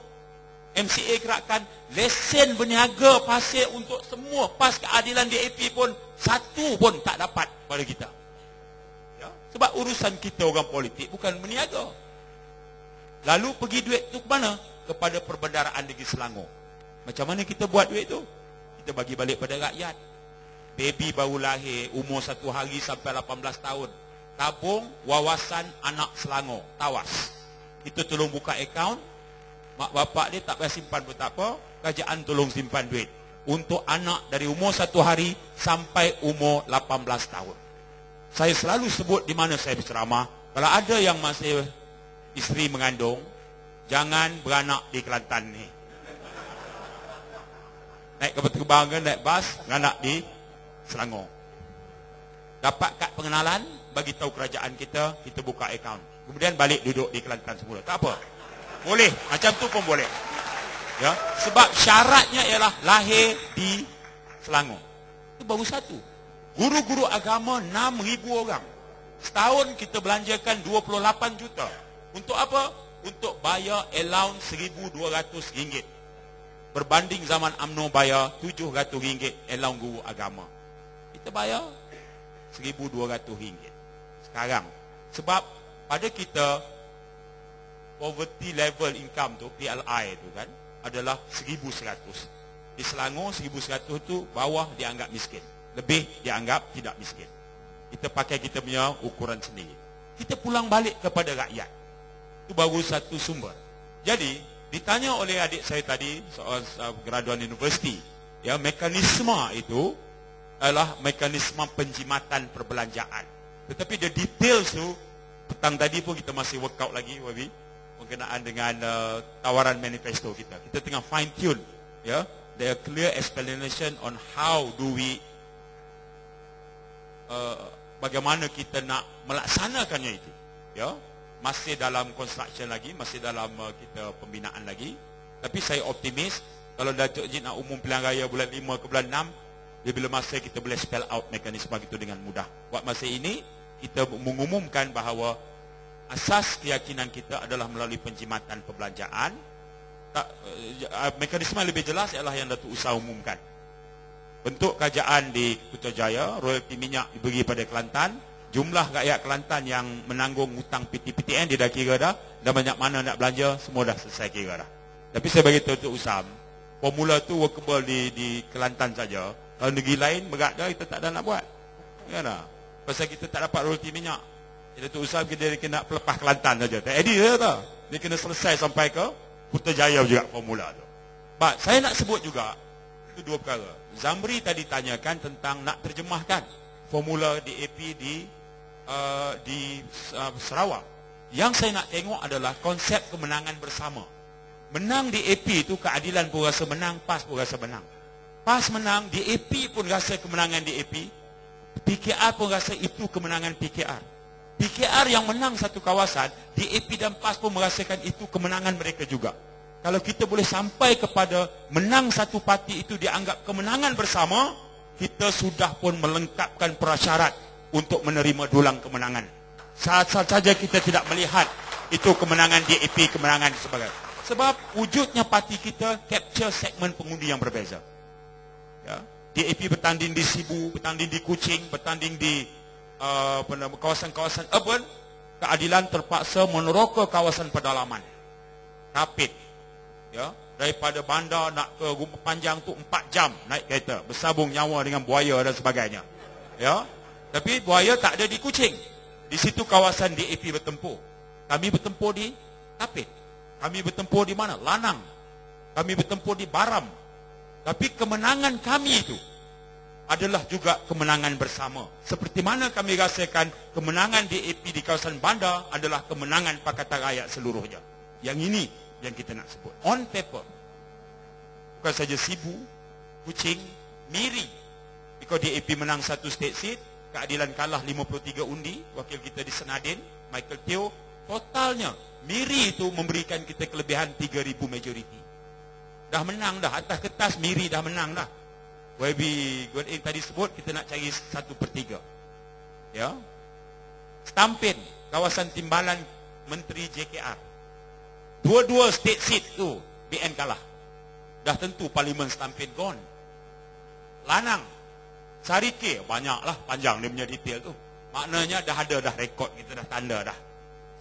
MCA gerakan, lesen berniaga pasir untuk semua PAS keadilan DAP pun satu pun tak dapat pada kita. Ya? Sebab urusan kita orang politik bukan berniaga. Lalu pergi duit tu ke mana? Kepada perbendaraan negeri Selangor. Macam mana kita buat duit tu? Kita bagi balik pada rakyat. Baby baru lahir, umur 1 hari sampai 18 tahun. Tabung wawasan anak Selangor, tawas. Kita tolong buka akaun. Mak bapak dia tak payah simpan pun tak apa. Kerajaan tolong simpan duit. Untuk anak dari umur 1 hari sampai umur 18 tahun. Saya selalu sebut di mana saya berceramah. Kalau ada yang masih isteri mengandung, jangan beranak di Kelantan ni. Naik kapal terbang ke, naik bas, beranak di Selangor. Dapat kad pengenalan, bagi tahu kerajaan kita, kita buka akaun. Kemudian balik duduk di Kelantan semula. Tak apa. Boleh, macam tu pun boleh. Ya, sebab syaratnya ialah lahir di Selangor. Itu baru satu. Guru-guru agama 6,000 orang. Setahun kita belanjakan 28 juta. Untuk apa? Untuk bayar allowance RM1,200. Berbanding zaman UMNO bayar RM700 allowance guru agama. Kita bayar RM1,200 sekarang. Sebab pada kita poverty level income tu, PLI tu kan, adalah 1,100. Di Selangor 1,100 tu bawah dianggap miskin, lebih dianggap tidak miskin. Kita pakai kita punya ukuran sendiri. Kita pulang balik kepada rakyat. Itu baru satu sumber. Jadi ditanya oleh adik saya tadi, soal graduan universiti, ya, mekanisme itu adalah mekanisme penjimatan perbelanjaan. Tetapi the details tu, petang tadi pun kita masih workout lagi, Wabi, berkenaan dengan tawaran manifesto kita. Kita tengah fine tune, ya, there are clear explanation on how do we bagaimana kita nak melaksanakannya itu, ya. Masih dalam construction lagi, masih dalam kita pembinaan lagi. Tapi saya optimis kalau Datuk Jid nak umum pilihan raya bulan 5 ke bulan 6, bila masa kita boleh spell out mekanisme itu dengan mudah. Buat masa ini kita mengumumkan bahawa asas keyakinan kita adalah melalui penjimatan perbelanjaan. Mekanisme lebih jelas ialah yang Datuk Usah umumkan. Bentuk kerajaan di Putrajaya, royalti minyak diberi pada Kelantan. Jumlah rakyat Kelantan yang menanggung hutang PTN dia dah kira dah. Dan banyak mana nak belanja, semua dah selesai kira dah. Tapi saya bagi tahu Datuk Usam, formula tu workable di Kelantan saja. Kalau negeri lain berat dah, kita tak ada nak buat. Ya dah. Pasal kita tak dapat royalti minyak. Jadi Datuk Usam dia kena pelepah Kelantan saja. Tak edit dia tak. Dia kena selesai sampai ke Putrajaya juga formula tu. But saya nak sebut juga itu dua perkara. Zamri tadi tanyakan tentang nak terjemahkan formula DAP di Sarawak. Yang saya nak tengok adalah konsep kemenangan bersama. Menang DAP itu keadilan pun rasa menang, PAS pun rasa menang. PAS menang, DAP pun rasa kemenangan DAP, PKR pun rasa itu kemenangan PKR. PKR yang menang satu kawasan, DAP dan PAS pun merasakan itu kemenangan mereka juga. Kalau kita boleh sampai kepada menang satu parti itu dianggap kemenangan bersama, kita sudah pun melengkapkan prasyarat untuk menerima dulang kemenangan. Saat-saat saja kita tidak melihat itu kemenangan DAP, kemenangan sebagainya. Sebab wujudnya parti kita capture segmen pengundi yang berbeza. Ya. DAP bertanding di Sibu, bertanding di Kuching, bertanding di kawasan-kawasan urban. Keadilan terpaksa meneroka kawasan pedalaman. Rapid. Ya, daripada bandar nak ke Rumah Panjang tu 4 jam naik kereta, bersabung nyawa dengan buaya dan sebagainya. Ya. Tapi buaya tak ada di Kuching. Di situ kawasan DAP bertempur. Kami bertempur di Tapit. Kami bertempur di mana? Lanang. Kami bertempur di Baram. Tapi kemenangan kami itu adalah juga kemenangan bersama. Seperti mana kami rasakan kemenangan DAP di kawasan bandar adalah kemenangan Pakatan Rakyat seluruhnya. Yang ini yang kita nak sebut. On paper. Bukan saja Sibu, Kuching, Miri. Jika DAP menang satu state seat, keadilan kalah 53 undi, wakil kita di Senadin, Michael Teo, totalnya Miri itu memberikan kita kelebihan 3,000 majoriti. Dah menang dah, atas kertas Miri dah menang dah. YB Godin tadi sebut kita nak cari 1/3. Ya. Stampin, kawasan timbalan Menteri JKR. Dua-dua state seat tu BN kalah. Dah tentu parlimen Stampin gone. Lanang, Sarike, banyaklah, panjang dia punya detail tu. Maknanya dah ada dah rekod, kita dah tanda dah.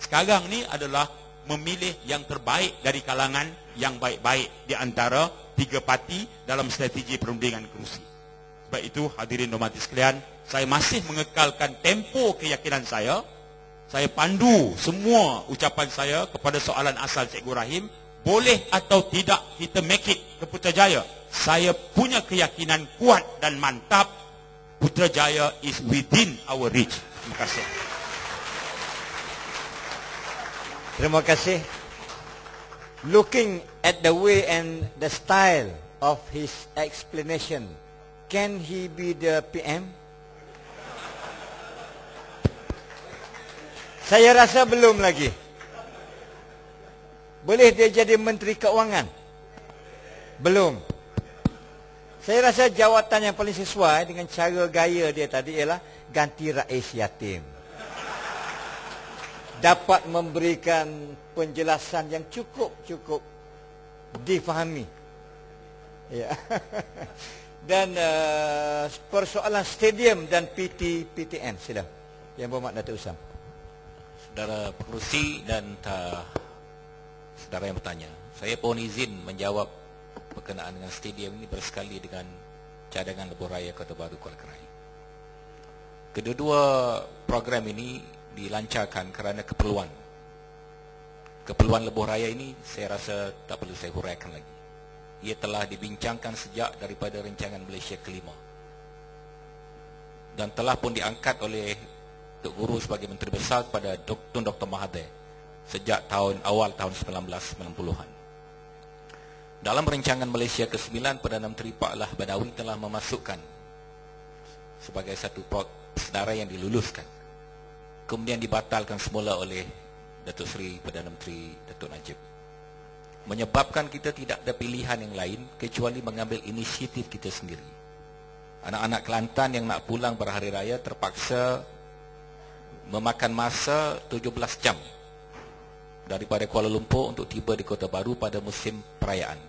Sekarang ni adalah memilih yang terbaik dari kalangan yang baik-baik di antara 3 parti dalam strategi perundingan kerusi. Sebab itu hadirin dan hadirat sekalian, saya masih mengekalkan tempo keyakinan saya. Saya pandu semua ucapan saya kepada soalan asal Cikgu Rahim, boleh atau tidak kita make it ke Putrajaya. Saya punya keyakinan kuat dan mantap, Putrajaya is within our reach. Terima kasih. Terima kasih. Looking at the way and the style of his explanation, can he be the PM? Saya rasa belum lagi. Boleh dia jadi Menteri Keuangan? Belum. Saya rasa jawatan yang paling sesuai dengan cara gaya dia tadi ialah ganti rais yatim. Dapat memberikan penjelasan yang cukup difahami. Ya. Dan persoalan stadium dan PTN, sila. Yang berhormat Datuk Usam. Saudara pengerusi dan saudara yang bertanya, saya mohon izin menjawab berkenaan dengan stadium ini bersekali dengan cadangan lebuh raya Kota Baru Kuala Krai. Kedua-dua program ini dilancarkan kerana keperluan. Keperluan lebuh raya ini saya rasa tak perlu saya huraikan lagi. Ia telah dibincangkan sejak daripada rancangan Malaysia kelima. Dan telah pun diangkat oleh Tok Guru sebagai Menteri Besar kepada Tun Dr. Mahathir sejak awal tahun 1990-an. Dalam rancangan Malaysia ke-9, Perdana Menteri Pak Lah Badawi telah memasukkan sebagai satu senarai yang diluluskan. Kemudian dibatalkan semula oleh Datuk Seri Perdana Menteri Datuk Najib. Menyebabkan kita tidak ada pilihan yang lain kecuali mengambil inisiatif kita sendiri. Anak-anak Kelantan yang nak pulang berhari raya terpaksa memakan masa 17 jam daripada Kuala Lumpur untuk tiba di Kota Baru pada musim perayaan.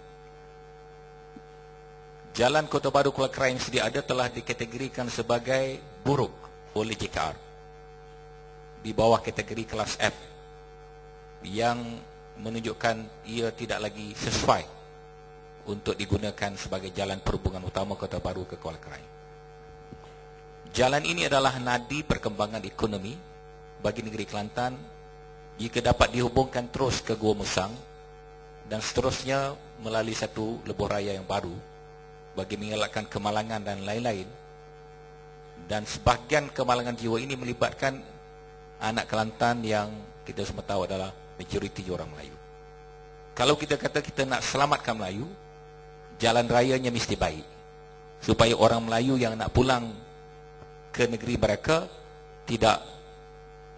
Jalan Kota Baru Kuala Krai yang sedia ada telah dikategorikan sebagai buruk oleh JKR di bawah kategori kelas F yang menunjukkan ia tidak lagi sesuai untuk digunakan sebagai jalan perhubungan utama Kota Baru ke Kuala Krai. Jalan ini adalah nadi perkembangan ekonomi bagi negeri Kelantan jika dapat dihubungkan terus ke Gua Musang dan seterusnya melalui satu lebuh raya yang baru bagi mengelakkan kemalangan dan lain-lain. Dan sebahagian kemalangan jiwa ini melibatkan anak Kelantan yang kita semua tahu adalah majoriti orang Melayu. Kalau kita kata kita nak selamatkan Melayu, jalan rayanya mesti baik supaya orang Melayu yang nak pulang ke negeri mereka tidak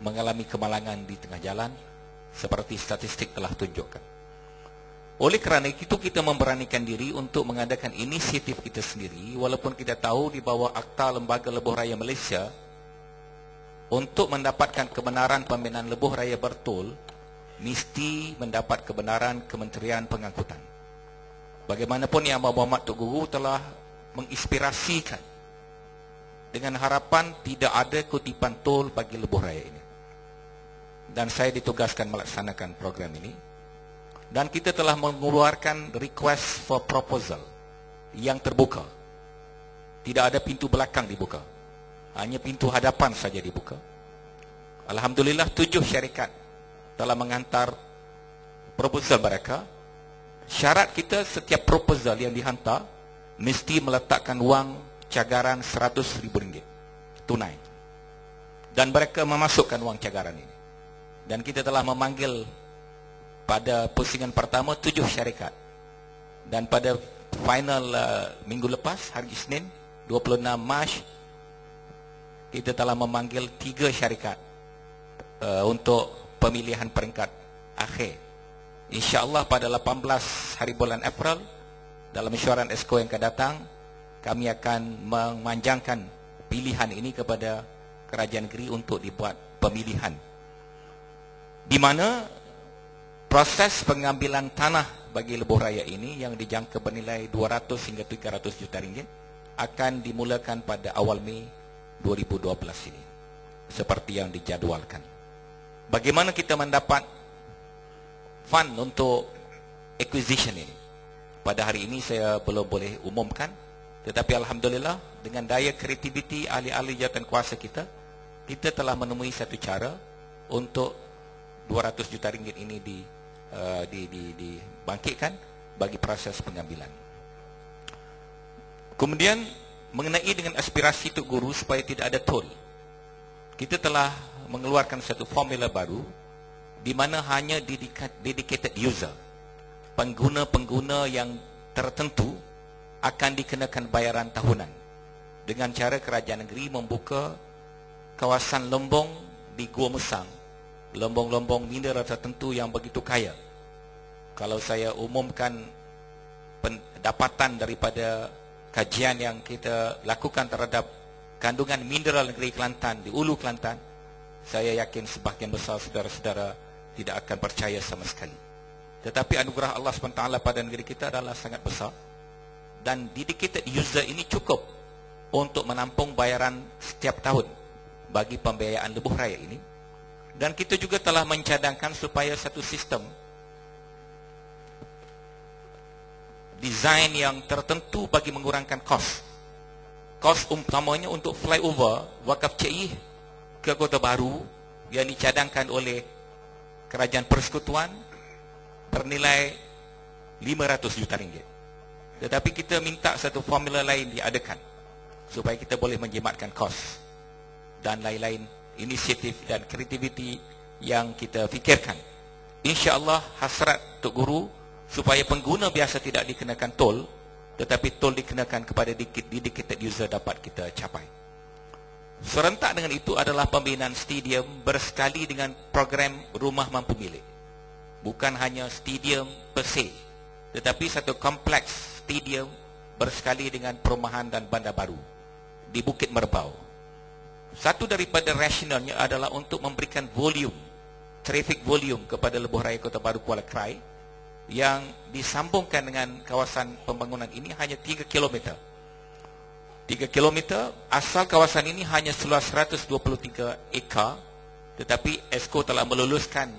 mengalami kemalangan di tengah jalan seperti statistik telah tunjukkan. Oleh kerana itu kita memberanikan diri untuk mengadakan inisiatif kita sendiri walaupun kita tahu di bawah Akta Lembaga Lebuh Raya Malaysia untuk mendapatkan kebenaran pembinaan lebuh raya bertul mesti mendapat kebenaran Kementerian Pengangkutan. Bagaimanapun Yang Berhormat Tok Guru telah menginspirasikan dengan harapan tidak ada kutipan tol bagi lebuh raya ini. Dan saya ditugaskan melaksanakan program ini. Dan kita telah mengeluarkan request for proposal yang terbuka. Tidak ada pintu belakang dibuka. Hanya pintu hadapan saja dibuka. Alhamdulillah 7 syarikat telah mengantar proposal mereka. Syarat kita setiap proposal yang dihantar mesti meletakkan wang cagaran RM100,000 tunai. Dan mereka memasukkan wang cagaran ini. Dan kita telah memanggil pada pusingan pertama 7 syarikat. Dan pada final minggu lepas, hari Isnin 26 Mac, kita telah memanggil 3 syarikat untuk pemilihan peringkat akhir. InsyaAllah pada 18 hari bulan April, dalam mesyuarat ESCO yang akan datang, kami akan memanjangkan pilihan ini kepada kerajaan negeri untuk dibuat pemilihan, di mana proses pengambilan tanah bagi lebuh raya ini yang dijangka bernilai 200 hingga 300 juta ringgit akan dimulakan pada awal Mei 2012 ini, seperti yang dijadualkan. Bagaimana kita mendapat fund untuk acquisition ini? Pada hari ini saya belum boleh umumkan, tetapi alhamdulillah dengan daya kreativiti ahli-ahli jawatan kuasa kita telah menemui satu cara untuk 200 juta ringgit ini dibangkitkan bagi proses pengambilan. Kemudian mengenai dengan aspirasi Tok Guru supaya tidak ada tol, kita telah mengeluarkan satu formula baru di mana hanya dedicated user, pengguna-pengguna yang tertentu akan dikenakan bayaran tahunan, dengan cara kerajaan negeri membuka kawasan lombong di Gua Musang, lombong-lombong mineral tertentu yang begitu kaya. Kalau saya umumkan pendapatan daripada kajian yang kita lakukan terhadap kandungan mineral negeri Kelantan di Ulu Kelantan, saya yakin sebahagian besar saudara-saudara tidak akan percaya sama sekali. Tetapi anugerah Allah SWT pada negeri kita adalah sangat besar, dan dedicated user ini cukup untuk menampung bayaran setiap tahun bagi pembiayaan lebuh raya ini. Dan kita juga telah mencadangkan supaya satu sistem desain yang tertentu bagi mengurangkan kos. Kos utamanya untuk flyover Wakaf Cih ke Kota Baru yang dicadangkan oleh Kerajaan Persekutuan bernilai 500 juta ringgit. Tetapi kita minta satu formula lain diadakan supaya kita boleh menjimatkan kos dan lain-lain inisiatif dan kreativiti yang kita fikirkan. InsyaAllah hasrat Tok Guru supaya pengguna biasa tidak dikenakan tol, tetapi tol dikenakan kepada dedicated user dapat kita capai. Serentak dengan itu adalah pembinaan stadium bersekali dengan program rumah mampu milik. Bukan hanya stadium per se, tetapi satu kompleks stadium bersekali dengan perumahan dan bandar baru di Bukit Merbau. Satu daripada rasionalnya adalah untuk memberikan volume, traffic volume kepada lebuh raya Kota Baru Kuala Krai yang disambungkan dengan kawasan pembangunan ini hanya 3 km. 3 km, asal kawasan ini hanya seluas 123 ekar, tetapi ESCO telah meluluskan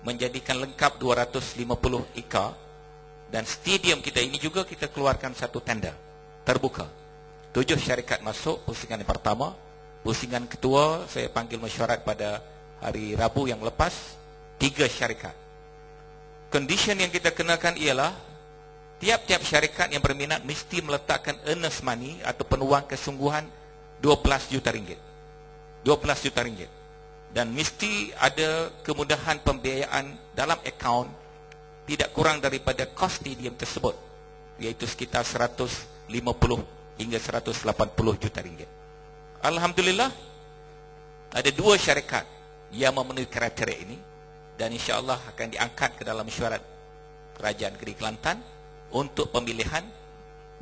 menjadikan lengkap 250 ekar, dan stadium kita ini juga kita keluarkan satu tender terbuka. 7 syarikat masuk pusingan yang pertama. Pusingan kedua saya panggil mesyuarat pada hari Rabu yang lepas, 3 syarikat. Condition yang kita kenakan ialah tiap-tiap syarikat yang berminat mesti meletakkan earnest money atau penuang kesungguhan 12 juta ringgit. 12 juta ringgit. Dan mesti ada kemudahan pembiayaan dalam akaun tidak kurang daripada kos stadium tersebut, iaitu sekitar 150 hingga 180 juta ringgit. Alhamdulillah ada 2 syarikat yang memenuhi kriteria ini, dan insyaAllah akan diangkat ke dalam mesyuarat Kerajaan Negeri Kelantan untuk pemilihan.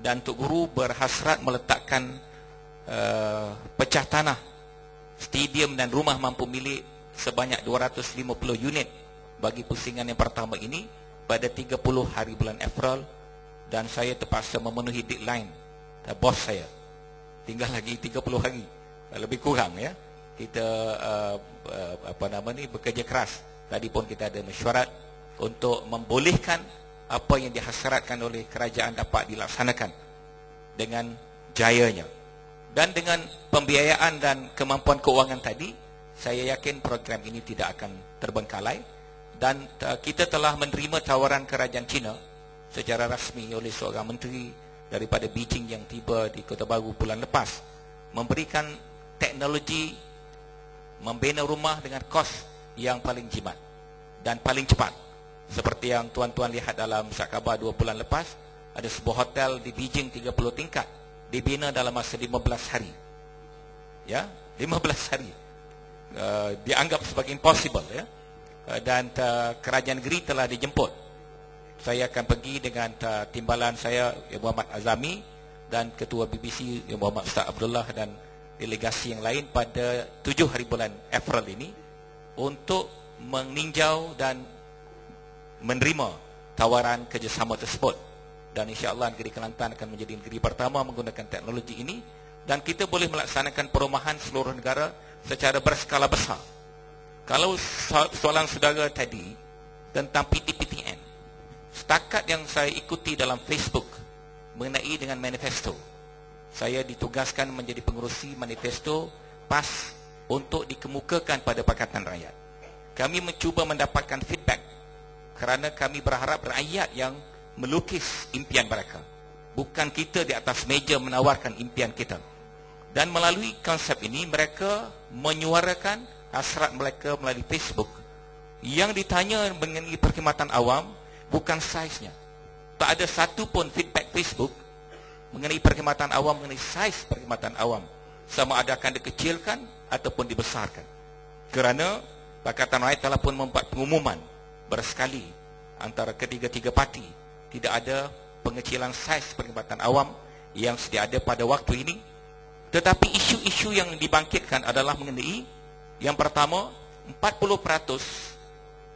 Dan Tok Guru berhasrat meletakkan pecah tanah stadium dan rumah mampu milik sebanyak 250 unit bagi pusingan yang pertama ini pada 30 hari bulan April, dan saya terpaksa memenuhi deadline bos saya. Tinggal lagi 30 hari, lebih kurang ya. Kita bekerja keras. Tadi pun kita ada mesyuarat untuk membolehkan apa yang dihasratkan oleh kerajaan dapat dilaksanakan dengan jayanya. Dan dengan pembiayaan dan kemampuan keuangan tadi, saya yakin program ini tidak akan terbengkalai, Dan kita telah menerima tawaran kerajaan China secara rasmi oleh seorang menteri daripada Beijing yang tiba di Kota Baru bulan lepas, memberikan teknologi membina rumah dengan kos yang paling jimat dan paling cepat. Seperti yang tuan-tuan lihat dalam surat khabar 2 bulan lepas, ada sebuah hotel di Beijing 30 tingkat dibina dalam masa 15 hari. Ya, 15 hari. Dianggap sebagai impossible, ya. Dan kerajaan negeri telah dijemput. Saya akan pergi dengan timbalan saya, Muhammad Azami, dan Ketua BBC Muhammad Ustaz Abdullah, dan delegasi yang lain pada 7 hari bulan April ini untuk meninjau dan menerima tawaran kerjasama tersebut. Dan insya-Allah negeri Kelantan akan menjadi negeri pertama menggunakan teknologi ini, dan kita boleh melaksanakan perumahan seluruh negara secara berskala besar. Kalau soalan saudara tadi tentang PTPTN, setakat yang saya ikuti dalam Facebook mengenai dengan manifesto, saya ditugaskan menjadi pengerusi manifesto PAS untuk dikemukakan pada Pakatan Rakyat. Kami mencuba mendapatkan feedback kerana kami berharap rakyat yang melukis impian mereka, bukan kita di atas meja menawarkan impian kita. Dan melalui konsep ini mereka menyuarakan hasrat mereka melalui Facebook. Yang ditanya mengenai perkhidmatan awam bukan saiznya. Tak ada satu pun feedback Facebook mengenai perkhidmatan awam, mengenai saiz perkhidmatan awam, sama ada akan dikecilkan ataupun dibesarkan. Kerana Pakatan Rakyat telah pun membuat pengumuman bersekali antara ketiga-tiga parti, tidak ada pengecilan saiz perkhidmatan awam yang sedia ada pada waktu ini. Tetapi isu-isu yang dibangkitkan adalah mengenai, yang pertama, 40%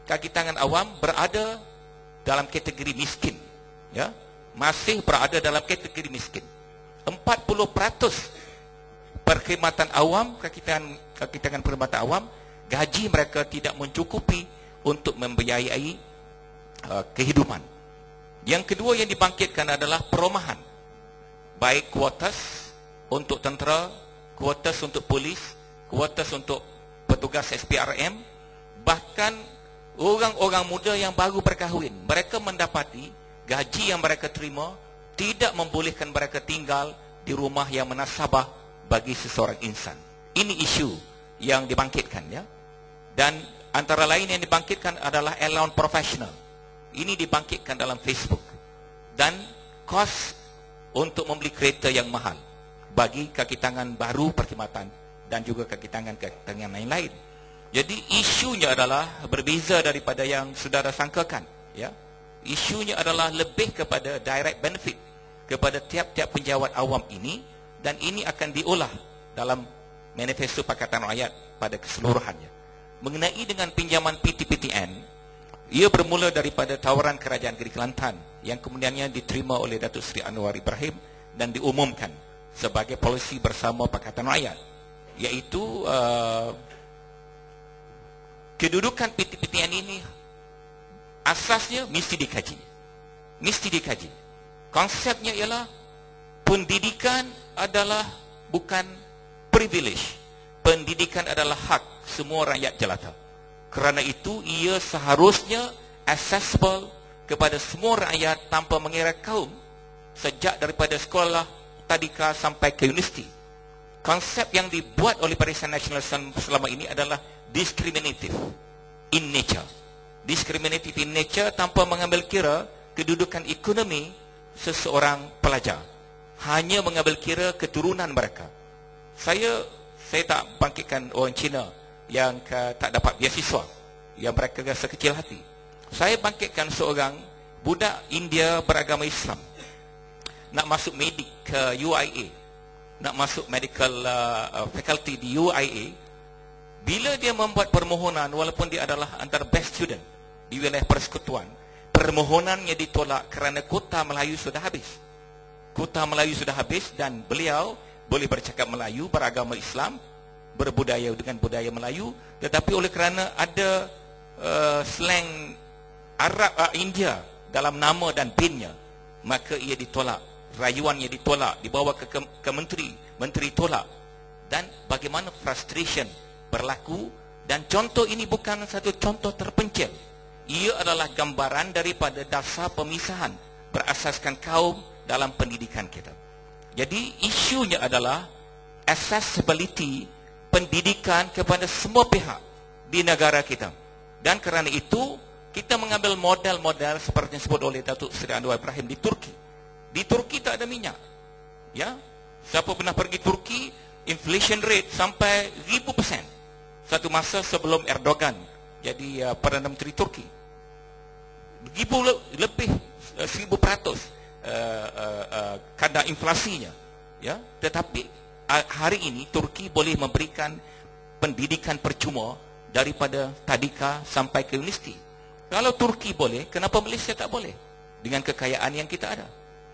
kaki tangan awam berada dalam kategori miskin, ya, masih berada dalam kategori miskin. 40% perkhidmatan awam, kaki tangan perkhidmatan awam, gaji mereka tidak mencukupi untuk membiayai kehidupan. Yang kedua yang dibangkitkan adalah perumahan, baik kuotas untuk tentera, kuotas untuk polis, kuotas untuk petugas SPRM, bahkan orang-orang muda yang baru berkahwin, mereka mendapati gaji yang mereka terima tidak membolehkan mereka tinggal di rumah yang menasabah bagi seseorang insan. Ini isu yang dibangkitkan, ya. Dan antara lain yang dibangkitkan adalah allowance profesional. Ini dibangkitkan dalam Facebook. Dan kos untuk membeli kereta yang mahal bagi kaki tangan baru perkhidmatan dan juga kaki tangan lain-lain. Jadi isunya adalah berbeza daripada yang saudara sangkakan, ya. Isunya adalah lebih kepada direct benefit kepada tiap-tiap penjawat awam ini, dan ini akan diolah dalam manifesto Pakatan Rakyat pada keseluruhannya. Mengenai dengan pinjaman PTPTN, ia bermula daripada tawaran kerajaan negeri Kelantan yang kemudiannya diterima oleh Datuk Seri Anwar Ibrahim dan diumumkan sebagai polisi bersama Pakatan Rakyat, iaitu kedudukan PTPTN ini asasnya mesti dikaji. Mesti dikaji. Konsepnya ialah pendidikan adalah bukan privilege. Pendidikan adalah hak semua rakyat jelata. Kerana itu ia seharusnya accessible kepada semua rakyat tanpa mengira kaum, sejak daripada sekolah tadika sampai ke universiti. Konsep yang dibuat oleh Barisan Nasional selama ini adalah discriminative in nature. Discriminative in nature tanpa mengambil kira kedudukan ekonomi seseorang pelajar, hanya mengambil kira keturunan mereka. Saya tak bangkitkan orang Cina yang tak dapat beasiswa, yang mereka rasa kecil hati. Saya bangkitkan seorang budak India beragama Islam, nak masuk medik ke UIA, nak masuk medical faculty di UIA. Bila dia membuat permohonan, walaupun dia adalah antara best student di wilayah persekutuan, permohonannya ditolak kerana kota Melayu sudah habis. Kota Melayu sudah habis dan beliau boleh bercakap Melayu, beragama Islam, berbudaya dengan budaya Melayu, tetapi oleh kerana ada slang Arab India dalam nama dan pinnya, maka ia ditolak, rayuannya ditolak, dibawa ke menteri tolak. Dan bagaimana frustration berlaku. Dan contoh ini bukan satu contoh terpencil. Ia adalah gambaran daripada dasar pemisahan berasaskan kaum dalam pendidikan kita. Jadi isunya adalah accessibility pendidikan kepada semua pihak di negara kita. Dan kerana itu kita mengambil model-model seperti yang disebut oleh Datuk Seri Anwar Ibrahim di Turki. Di Turki tak ada minyak. Ya, siapa pernah pergi Turki, inflation rate sampai 1000% satu masa sebelum Erdogan jadi Perdana Menteri Turki. Lebih 1000% kadar inflasinya. Ya, tetapi hari ini Turki boleh memberikan pendidikan percuma daripada tadika sampai ke universiti. Kalau Turki boleh, kenapa Malaysia tak boleh? Dengan kekayaan yang kita ada.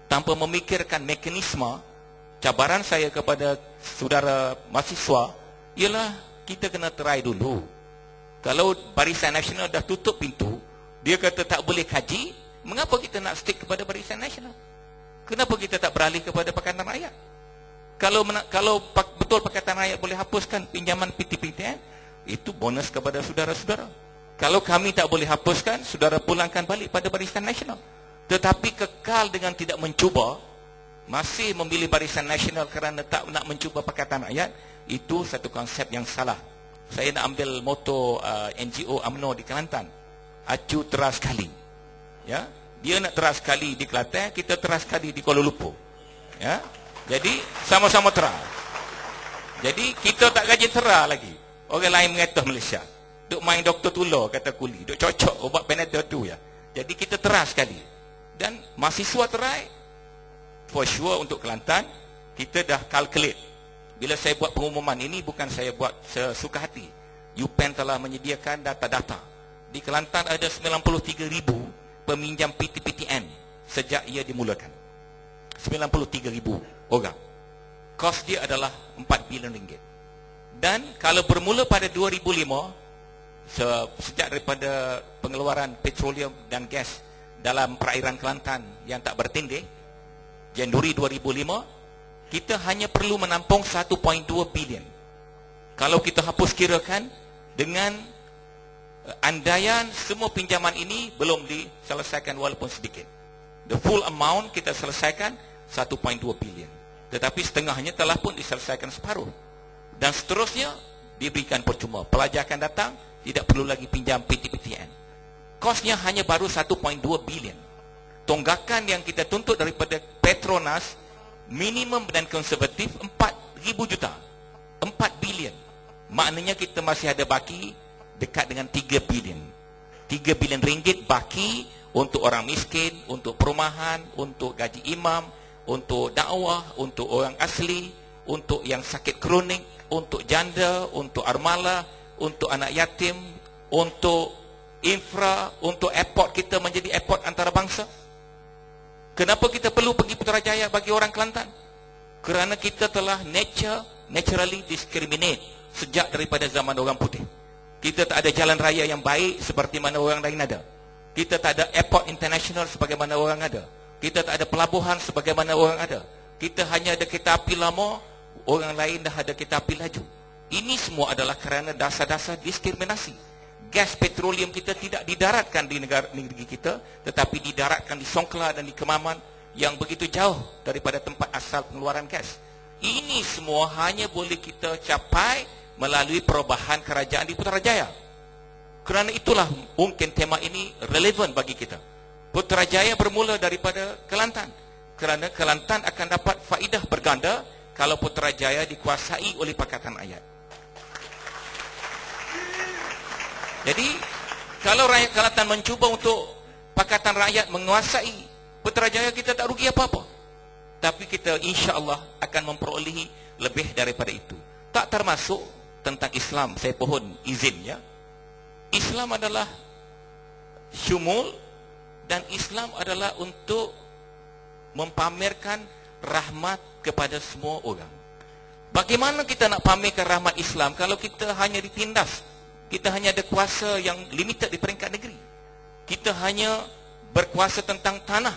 Tanpa memikirkan mekanisme, cabaran saya kepada saudara mahasiswa ialah kita kena try dulu. Kalau Barisan Nasional dah tutup pintu, dia kata tak boleh kaji, mengapa kita nak stick kepada Barisan Nasional? Kenapa kita tak beralih kepada Pakatan Rakyat? Kalau betul Pakatan Rakyat boleh hapuskan pinjaman PTPTN, itu bonus kepada saudara-saudara. Kalau kami tak boleh hapuskan, saudara pulangkan balik pada Barisan Nasional. Tetapi kekal dengan tidak mencuba, masih memilih Barisan Nasional kerana tak nak mencuba Pakatan Rakyat, itu satu konsep yang salah. Saya nak ambil moto NGO UMNO di Kelantan, acu teras sekali. Ya, dia nak teras sekali di Kelantan, kita teras sekali di Kuala Lumpur. Ya, jadi sama-sama terah. Jadi kita tak gaji terah lagi. Orang lain mengatah Malaysia. Duk main doktor tular kata kuli, duk cocok ubat Panadol tu ya. Jadi kita terah sekali. Dan mahasiswa terai for sure untuk Kelantan kita dah calculate. Bila saya buat pengumuman ini bukan saya buat sesuka hati. UPenn telah menyediakan data-data. Di Kelantan ada 93,000 peminjam PTPTN sejak ia dimulakan. 93,000 orang. Kos dia adalah 4 bilion ringgit. Dan kalau bermula pada 2005, sejak daripada pengeluaran petroleum dan gas dalam perairan Kelantan yang tak bertindih, Januari 2005, kita hanya perlu menampung 1.2 bilion. Kalau kita hapus kirakan dengan andaian semua pinjaman ini belum diselesaikan walaupun sedikit. The full amount kita selesaikan 1.2 bilion. Tetapi setengahnya telah pun diselesaikan separuh. Dan seterusnya diberikan percuma. Pelajar akan datang, tidak perlu lagi pinjam PTPTN. Kosnya hanya baru 1.2 bilion. Tunggakan yang kita tuntut daripada Petronas minimum dan konservatif 4,000 juta. 4 bilion. Maknanya kita masih ada baki dekat dengan 3 bilion. 3 bilion ringgit baki untuk orang miskin, untuk perumahan, untuk gaji imam, untuk dakwah, untuk orang asli, untuk yang sakit kronik, untuk janda, untuk armala, untuk anak yatim, untuk infra, untuk airport kita menjadi airport antarabangsa. Kenapa kita perlu pergi Putrajaya bagi orang Kelantan? Kerana kita telah naturally discriminate sejak daripada zaman orang putih. Kita tak ada jalan raya yang baik seperti mana orang lain ada. Kita tak ada airport international sebagaimana orang ada. Kita tak ada pelabuhan sebagaimana orang ada. Kita hanya ada kereta api lama, orang lain dah ada kereta api laju. Ini semua adalah kerana dasar-dasar diskriminasi. Gas petroleum kita tidak didaratkan di negeri kita, tetapi didaratkan di Songkla dan di Kemaman yang begitu jauh daripada tempat asal pengeluaran gas. Ini semua hanya boleh kita capai melalui perubahan kerajaan di Putrajaya. Kerana itulah mungkin tema ini relevan bagi kita. Putrajaya bermula daripada Kelantan. Kerana Kelantan akan dapat faedah berganda kalau Putrajaya dikuasai oleh Pakatan Rakyat. Jadi, kalau rakyat Kelantan mencuba untuk Pakatan Rakyat menguasai Putrajaya, kita tak rugi apa-apa. Tapi kita insya-Allah akan memperolehi lebih daripada itu. Tak termasuk tentang Islam, saya pohon izin ya. Islam adalah syumul dan Islam adalah untuk mempamerkan rahmat kepada semua orang. Bagaimana kita nak pamerkan rahmat Islam kalau kita hanya ditindas? Kita hanya ada kuasa yang limited di peringkat negeri. Kita hanya berkuasa tentang tanah.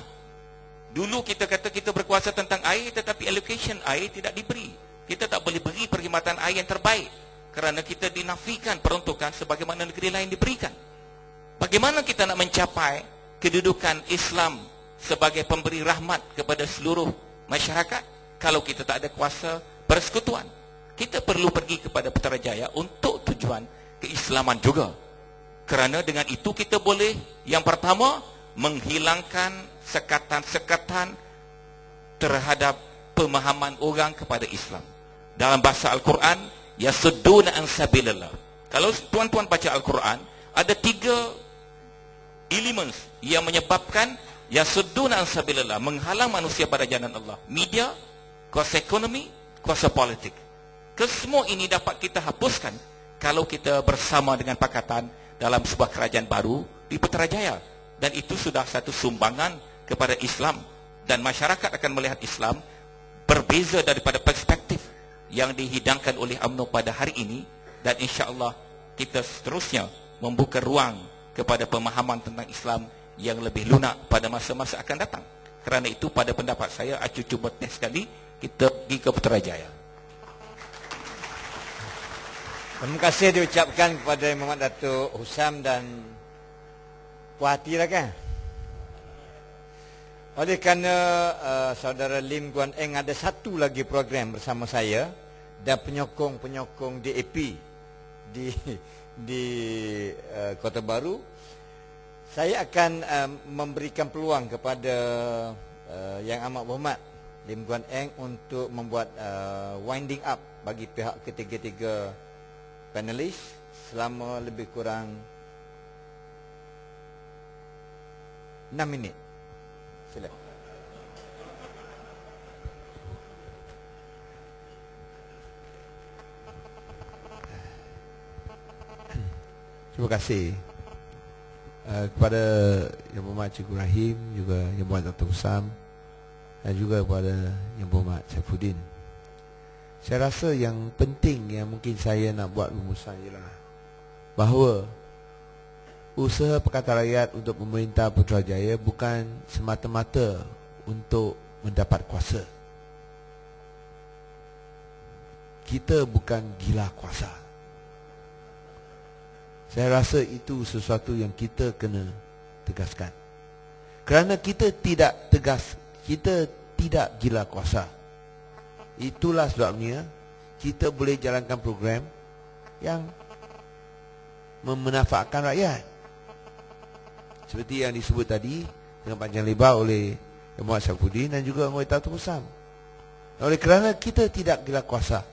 Dulu kita kata kita berkuasa tentang air, tetapi allocation air tidak diberi. Kita tak boleh beri perkhidmatan air yang terbaik kerana kita dinafikan peruntukan sebagaimana negeri lain diberikan. Bagaimana kita nak mencapai kedudukan Islam sebagai pemberi rahmat kepada seluruh masyarakat kalau kita tak ada kuasa persekutuan? Kita perlu pergi kepada Putrajaya untuk tujuan keislaman juga. Kerana dengan itu kita boleh, yang pertama, menghilangkan sekatan-sekatan terhadap pemahaman orang kepada Islam. Dalam bahasa Al-Quran, yasudduna an sabilillah. Kalau tuan-tuan baca Al-Quran, ada 3 elements yang menyebabkan yasudduna an sabilillah, menghalang manusia pada jalan Allah. Media, kuasa ekonomi, kuasa politik. Kesemua ini dapat kita hapuskan kalau kita bersama dengan pakatan dalam sebuah kerajaan baru di Putrajaya. Dan itu sudah satu sumbangan kepada Islam. Dan masyarakat akan melihat Islam berbeza daripada perspektif yang dihidangkan oleh UMNO pada hari ini. Dan insya-Allah kita seterusnya membuka ruang kepada pemahaman tentang Islam yang lebih lunak pada masa-masa akan datang. Kerana itu pada pendapat saya, acu cuba test sekali kita pergi ke Putrajaya. Terima kasih diucapkan kepada Muhammad Datuk Husam dan puas hati lah kan. Oleh kerana saudara Lim Guan Eng ada satu lagi program bersama saya dan penyokong-penyokong DAP di Kota Baru, saya akan memberikan peluang kepada Yang Amat Berhormat Lim Guan Eng untuk membuat winding up bagi pihak ketiga-tiga panelis selama lebih kurang 6 minit. Sila. Terima kasih kepada Yang Berhormat Cikgu Rahim, juga Yang Berhormat Dr. Husam, dan juga kepada Yang Berhormat Saifuddin. Saya rasa yang penting yang mungkin saya nak buat rumusan ialah bahawa usaha Pakatan Rakyat untuk memerintah Putrajaya bukan semata-mata untuk mendapat kuasa. Kita bukan gila kuasa. Saya rasa itu sesuatu yang kita kena tegaskan. Kerana kita tidak tegas, kita tidak gila kuasa. Itulah sebabnya kita boleh jalankan program yang memanfaatkan rakyat. Seperti yang disebut tadi dengan panjang lebar oleh Yang Berhormat Saifuddin dan juga oleh Datuk Husam. Oleh kerana kita tidak gila kuasa,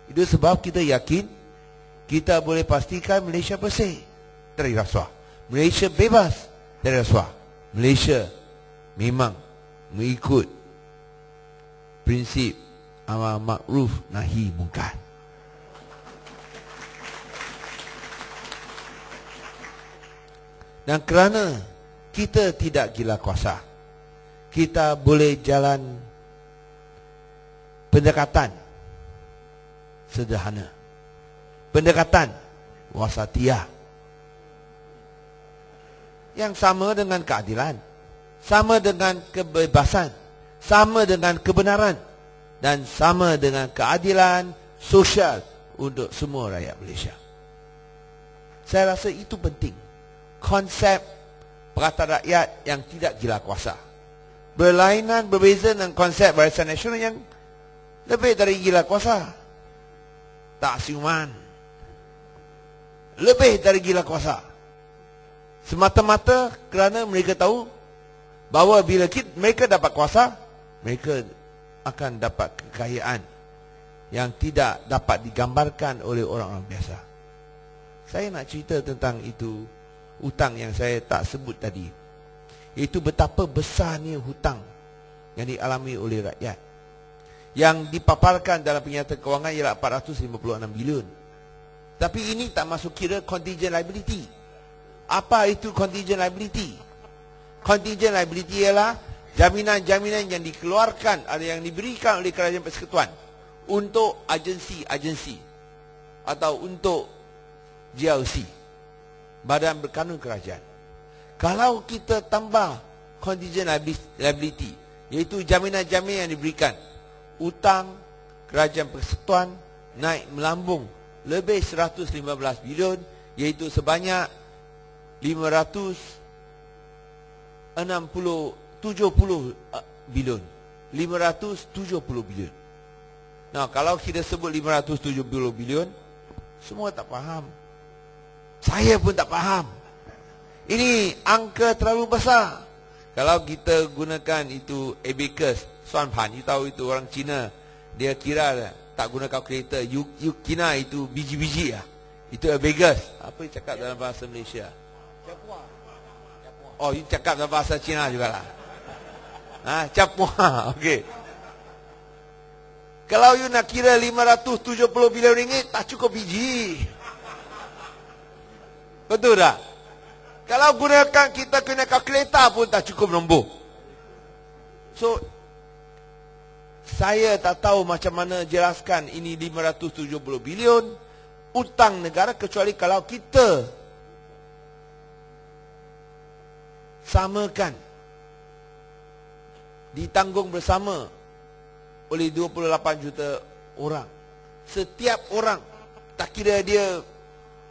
itu sebab kita yakin kita boleh pastikan Malaysia bersih dari rasuah. Malaysia bebas dari rasuah. Malaysia memang mengikut prinsip amar makruf nahi mungkar. Dan kerana kita tidak gila kuasa, kita boleh jalan pendekatan sederhana, pendekatan wasatiyah yang sama dengan keadilan, sama dengan kebebasan, sama dengan kebenaran, dan sama dengan keadilan sosial untuk semua rakyat Malaysia. Saya rasa itu penting. Konsep Pakatan Rakyat yang tidak gila kuasa berlainan, berbeza dengan konsep Barisan Nasional yang lebih dari gila kuasa. Tak siuman, lebih dari gila kuasa. Semata-mata kerana mereka tahu bahawa bila mereka dapat kuasa, mereka akan dapat kekayaan yang tidak dapat digambarkan oleh orang-orang biasa. Saya nak cerita tentang itu, hutang yang saya tak sebut tadi. Itu betapa besarnya hutang yang dialami oleh rakyat. Yang dipaparkan dalam penyataan kewangan ialah 456 bilion. Tapi ini tak masuk kira contingent liability. Apa itu contingent liability? Contingent liability ialah jaminan-jaminan yang dikeluarkan atau yang diberikan oleh kerajaan persekutuan untuk agensi-agensi atau untuk GRC, Badan Berkanun Kerajaan. Kalau kita tambah contingent liability, iaitu jaminan-jaminan yang diberikan, hutang kerajaan persekutuan naik melambung lebih 115 bilion, iaitu sebanyak 570 bilion. 570 bilion. Nah, kalau kita sebut 570 bilion, semua tak faham. Saya pun tak faham. Ini angka terlalu besar. Kalau kita gunakan itu abacus, Suan Pan, you tahu itu orang Cina, dia kira tak guna kalkulator, you kira itu biji-biji lah. Itu abacus. Apa you cakap dalam bahasa Malaysia? Oh, you cakap dalam bahasa Cina jugalah. Capua. Okey. Kalau you nak kira 570 bilion ringgit, tak cukup biji. Betul tak? Kalau gunakan kita kena kalkulator pun tak cukup nombor. So, saya tak tahu macam mana jelaskan ini 570 bilion utang negara, kecuali kalau kita samakan, ditanggung bersama oleh 28 juta orang. Setiap orang, tak kira dia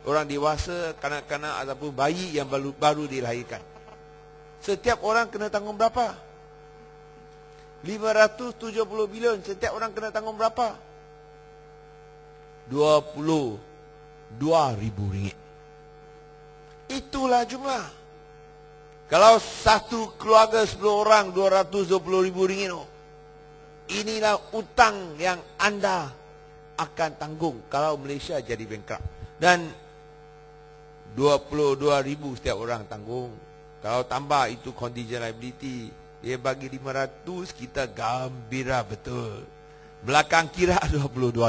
orang dewasa, kanak-kanak ataupun bayi yang baru dilahirkan, setiap orang kena tanggung berapa? 570 bilion, setiap orang kena tanggung berapa? 22,000 ringgit. Itulah jumlah. Kalau satu keluarga 10 orang 220,000 ringgit. Inilah utang yang anda akan tanggung kalau Malaysia jadi bankrupt. Dan 22,000 setiap orang tanggung. Kalau tambah itu contingent liability, dia bagi 500, kita gembira betul. Belakang kira 22,000.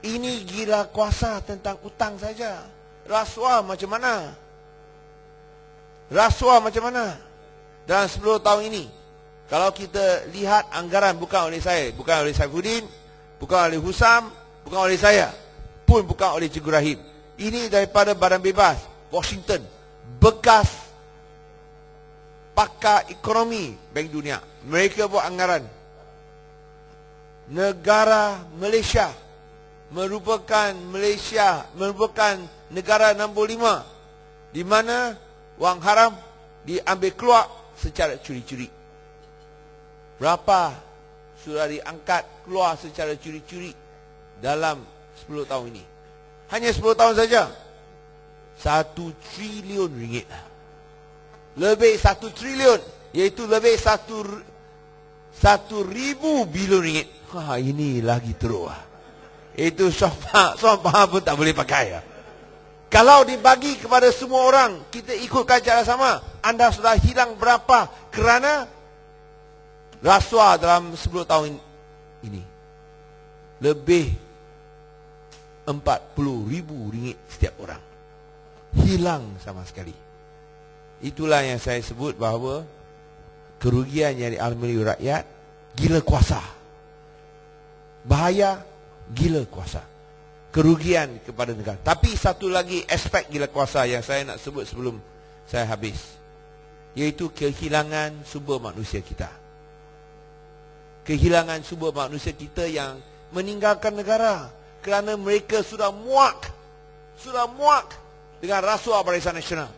Ini gila kuasa tentang utang saja. Rasuah macam mana? Rasuah macam mana? Dalam 10 tahun ini, kalau kita lihat anggaran, bukan oleh saya, bukan oleh Saifuddin, bukan oleh Husam, bukan oleh saya, pun bukan oleh Cikgu Rahim. Ini daripada Badan Bebas Washington, bekas pakar ekonomi Bank Dunia. Mereka buat anggaran. Negara Malaysia merupakan negara nombor 5 di mana wang haram diambil keluar secara curi-curi. Berapa sudah diangkat keluar secara curi-curi dalam 10 tahun ini? Hanya 10 tahun saja, 1 triliun ringgit. Lebih 1 triliun, iaitu lebih 1,000 bilion ringgit. Ini lagi teruk. Itu sofa pun tak boleh pakai. Kalau dibagi kepada semua orang, kita ikutkan cara sama, anda sudah hilang berapa? Kerana rasuah dalam 10 tahun ini lebih 40,000 ringgit setiap orang. Hilang sama sekali. Itulah yang saya sebut bahawa kerugian yang dialami rakyat gila kuasa. Bahaya gila kuasa. Kerugian kepada negara. Tapi satu lagi aspek gila kuasa yang saya nak sebut sebelum saya habis, iaitu kehilangan sumber manusia kita. Kehilangan sumber manusia kita yang meninggalkan negara kerana mereka sudah muak dengan rasuah Barisan Nasional.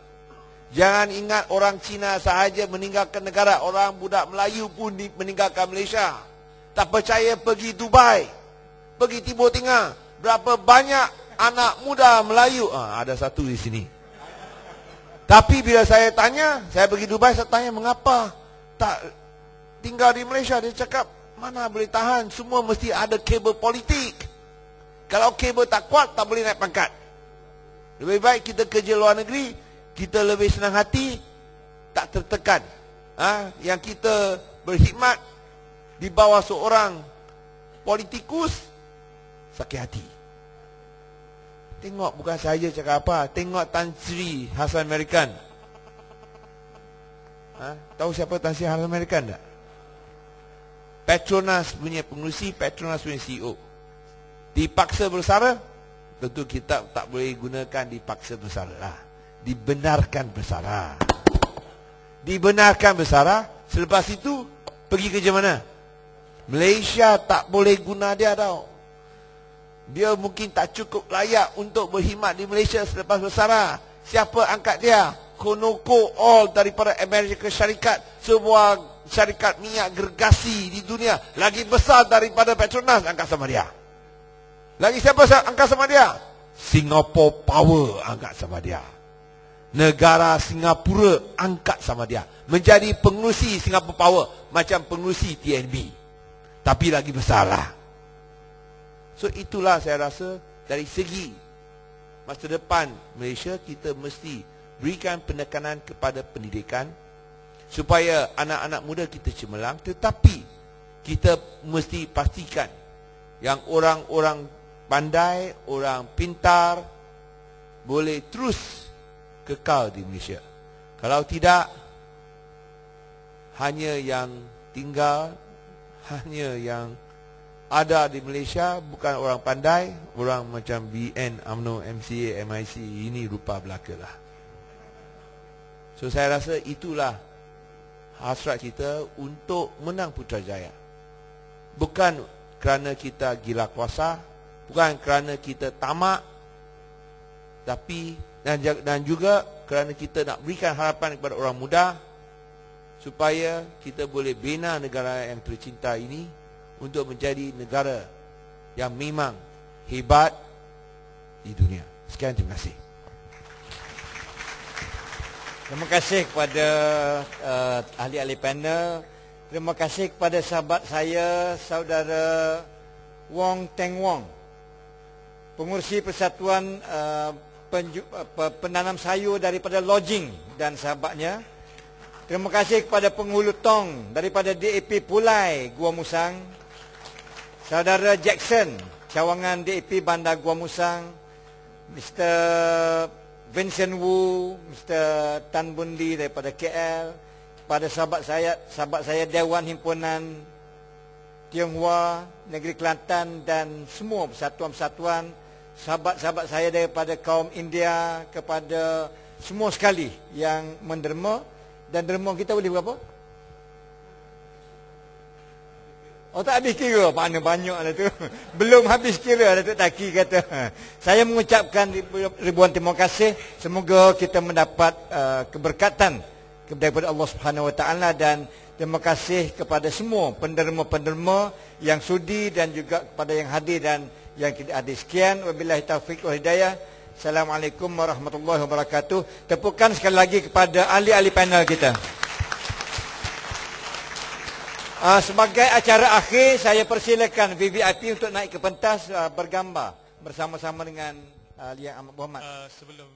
Jangan ingat orang Cina sahaja meninggalkan negara, orang budak Melayu pun meninggalkan Malaysia. Tak percaya, pergi Dubai, pergi Timur Tengah. Berapa banyak anak muda Melayu, ada satu di sini. Tapi bila saya tanya, saya pergi Dubai, saya tanya mengapa tak tinggal di Malaysia. Dia cakap, mana boleh tahan, semua mesti ada kabel politik. Kalau kabel tak kuat, tak boleh naik pangkat. Lebih baik kita kerja luar negeri, kita lebih senang hati, tak tertekan. Yang kita berkhidmat di bawah seorang politikus, sakit hati. Tengok, bukan saja cakap apa, tengok Tan Sri Hassan American. Tahu siapa Tan Sri Hassan American tak? Petronas punya pengurusi, Petronas punya CEO. Dipaksa bersara, tentu kita tak boleh gunakan dipaksa bersara lah. Dibenarkan bersara. Dibenarkan bersara, selepas itu pergi kerja mana? Malaysia tak boleh guna dia tau. Dia mungkin tak cukup layak untuk berkhidmat di Malaysia selepas bersara. Siapa angkat dia? Conoco Oil daripada Amerika Syarikat, sebuah syarikat minyak gergasi di dunia, lagi besar daripada Petronas, angkat sama dia. Lagi siapa angkat sama dia? Singapore Power angkat sama dia. Negara Singapura angkat sama dia, menjadi pengerusi Singapore Power, macam pengerusi TNB, tapi lagi besarlah. So itulah saya rasa dari segi masa depan Malaysia, kita mesti berikan penekanan kepada pendidikan supaya anak-anak muda kita cemerlang, tetapi kita mesti pastikan yang orang-orang pandai, orang pintar boleh terus kekal di Malaysia. Kalau tidak, hanya yang tinggal, hanya yang ada di Malaysia bukan orang pandai, orang macam BN, UMNO, MCA, MIC, ini rupa belaka lah. So saya rasa itulah hasrat kita untuk menang Putrajaya. Bukan kerana kita gila kuasa, bukan kerana kita tamak, tapi dan juga kerana kita nak berikan harapan kepada orang muda supaya kita boleh bina negara yang tercinta ini untuk menjadi negara yang memang hebat di dunia. Sekian, terima kasih. Terima kasih kepada ahli-ahli panel. Terima kasih kepada sahabat saya, saudara Wong Teng Wong, pengurusi Persatuan Penanam Sayur daripada Lodging dan sahabatnya. Terima kasih kepada penghulu tong daripada DAP Pulai, Gua Musang, saudara Jackson, cawangan DAP Bandar Gua Musang, Mr. Vincent Wu, Mr. Tan Bundi daripada KL, pada sahabat saya Dewan Himpunan Tionghoa Negeri Kelantan dan semua persatuan-persatuan, sahabat-sahabat saya daripada kaum India, kepada semua sekali yang menderma. Dan derma kita boleh berapa? Oh, tak habis kira, mana banyak lah tu. Belum habis kira, Datuk Taki kata. Saya mengucapkan ribuan terima kasih. Semoga kita mendapat keberkatan daripada Allah Subhanahu Wa Taala, dan terima kasih kepada semua penderma-penderma yang sudi dan juga kepada yang hadir dan yang tidak hadir. Sekian, wabillahi taufiq wal hidayah. Assalamualaikum warahmatullahi wabarakatuh. Tepukan sekali lagi kepada ahli-ahli panel kita. Sebagai acara akhir, saya persilakan VVIP untuk naik ke pentas bergambar bersama-sama dengan Yang Amat Berhormat. Sebelum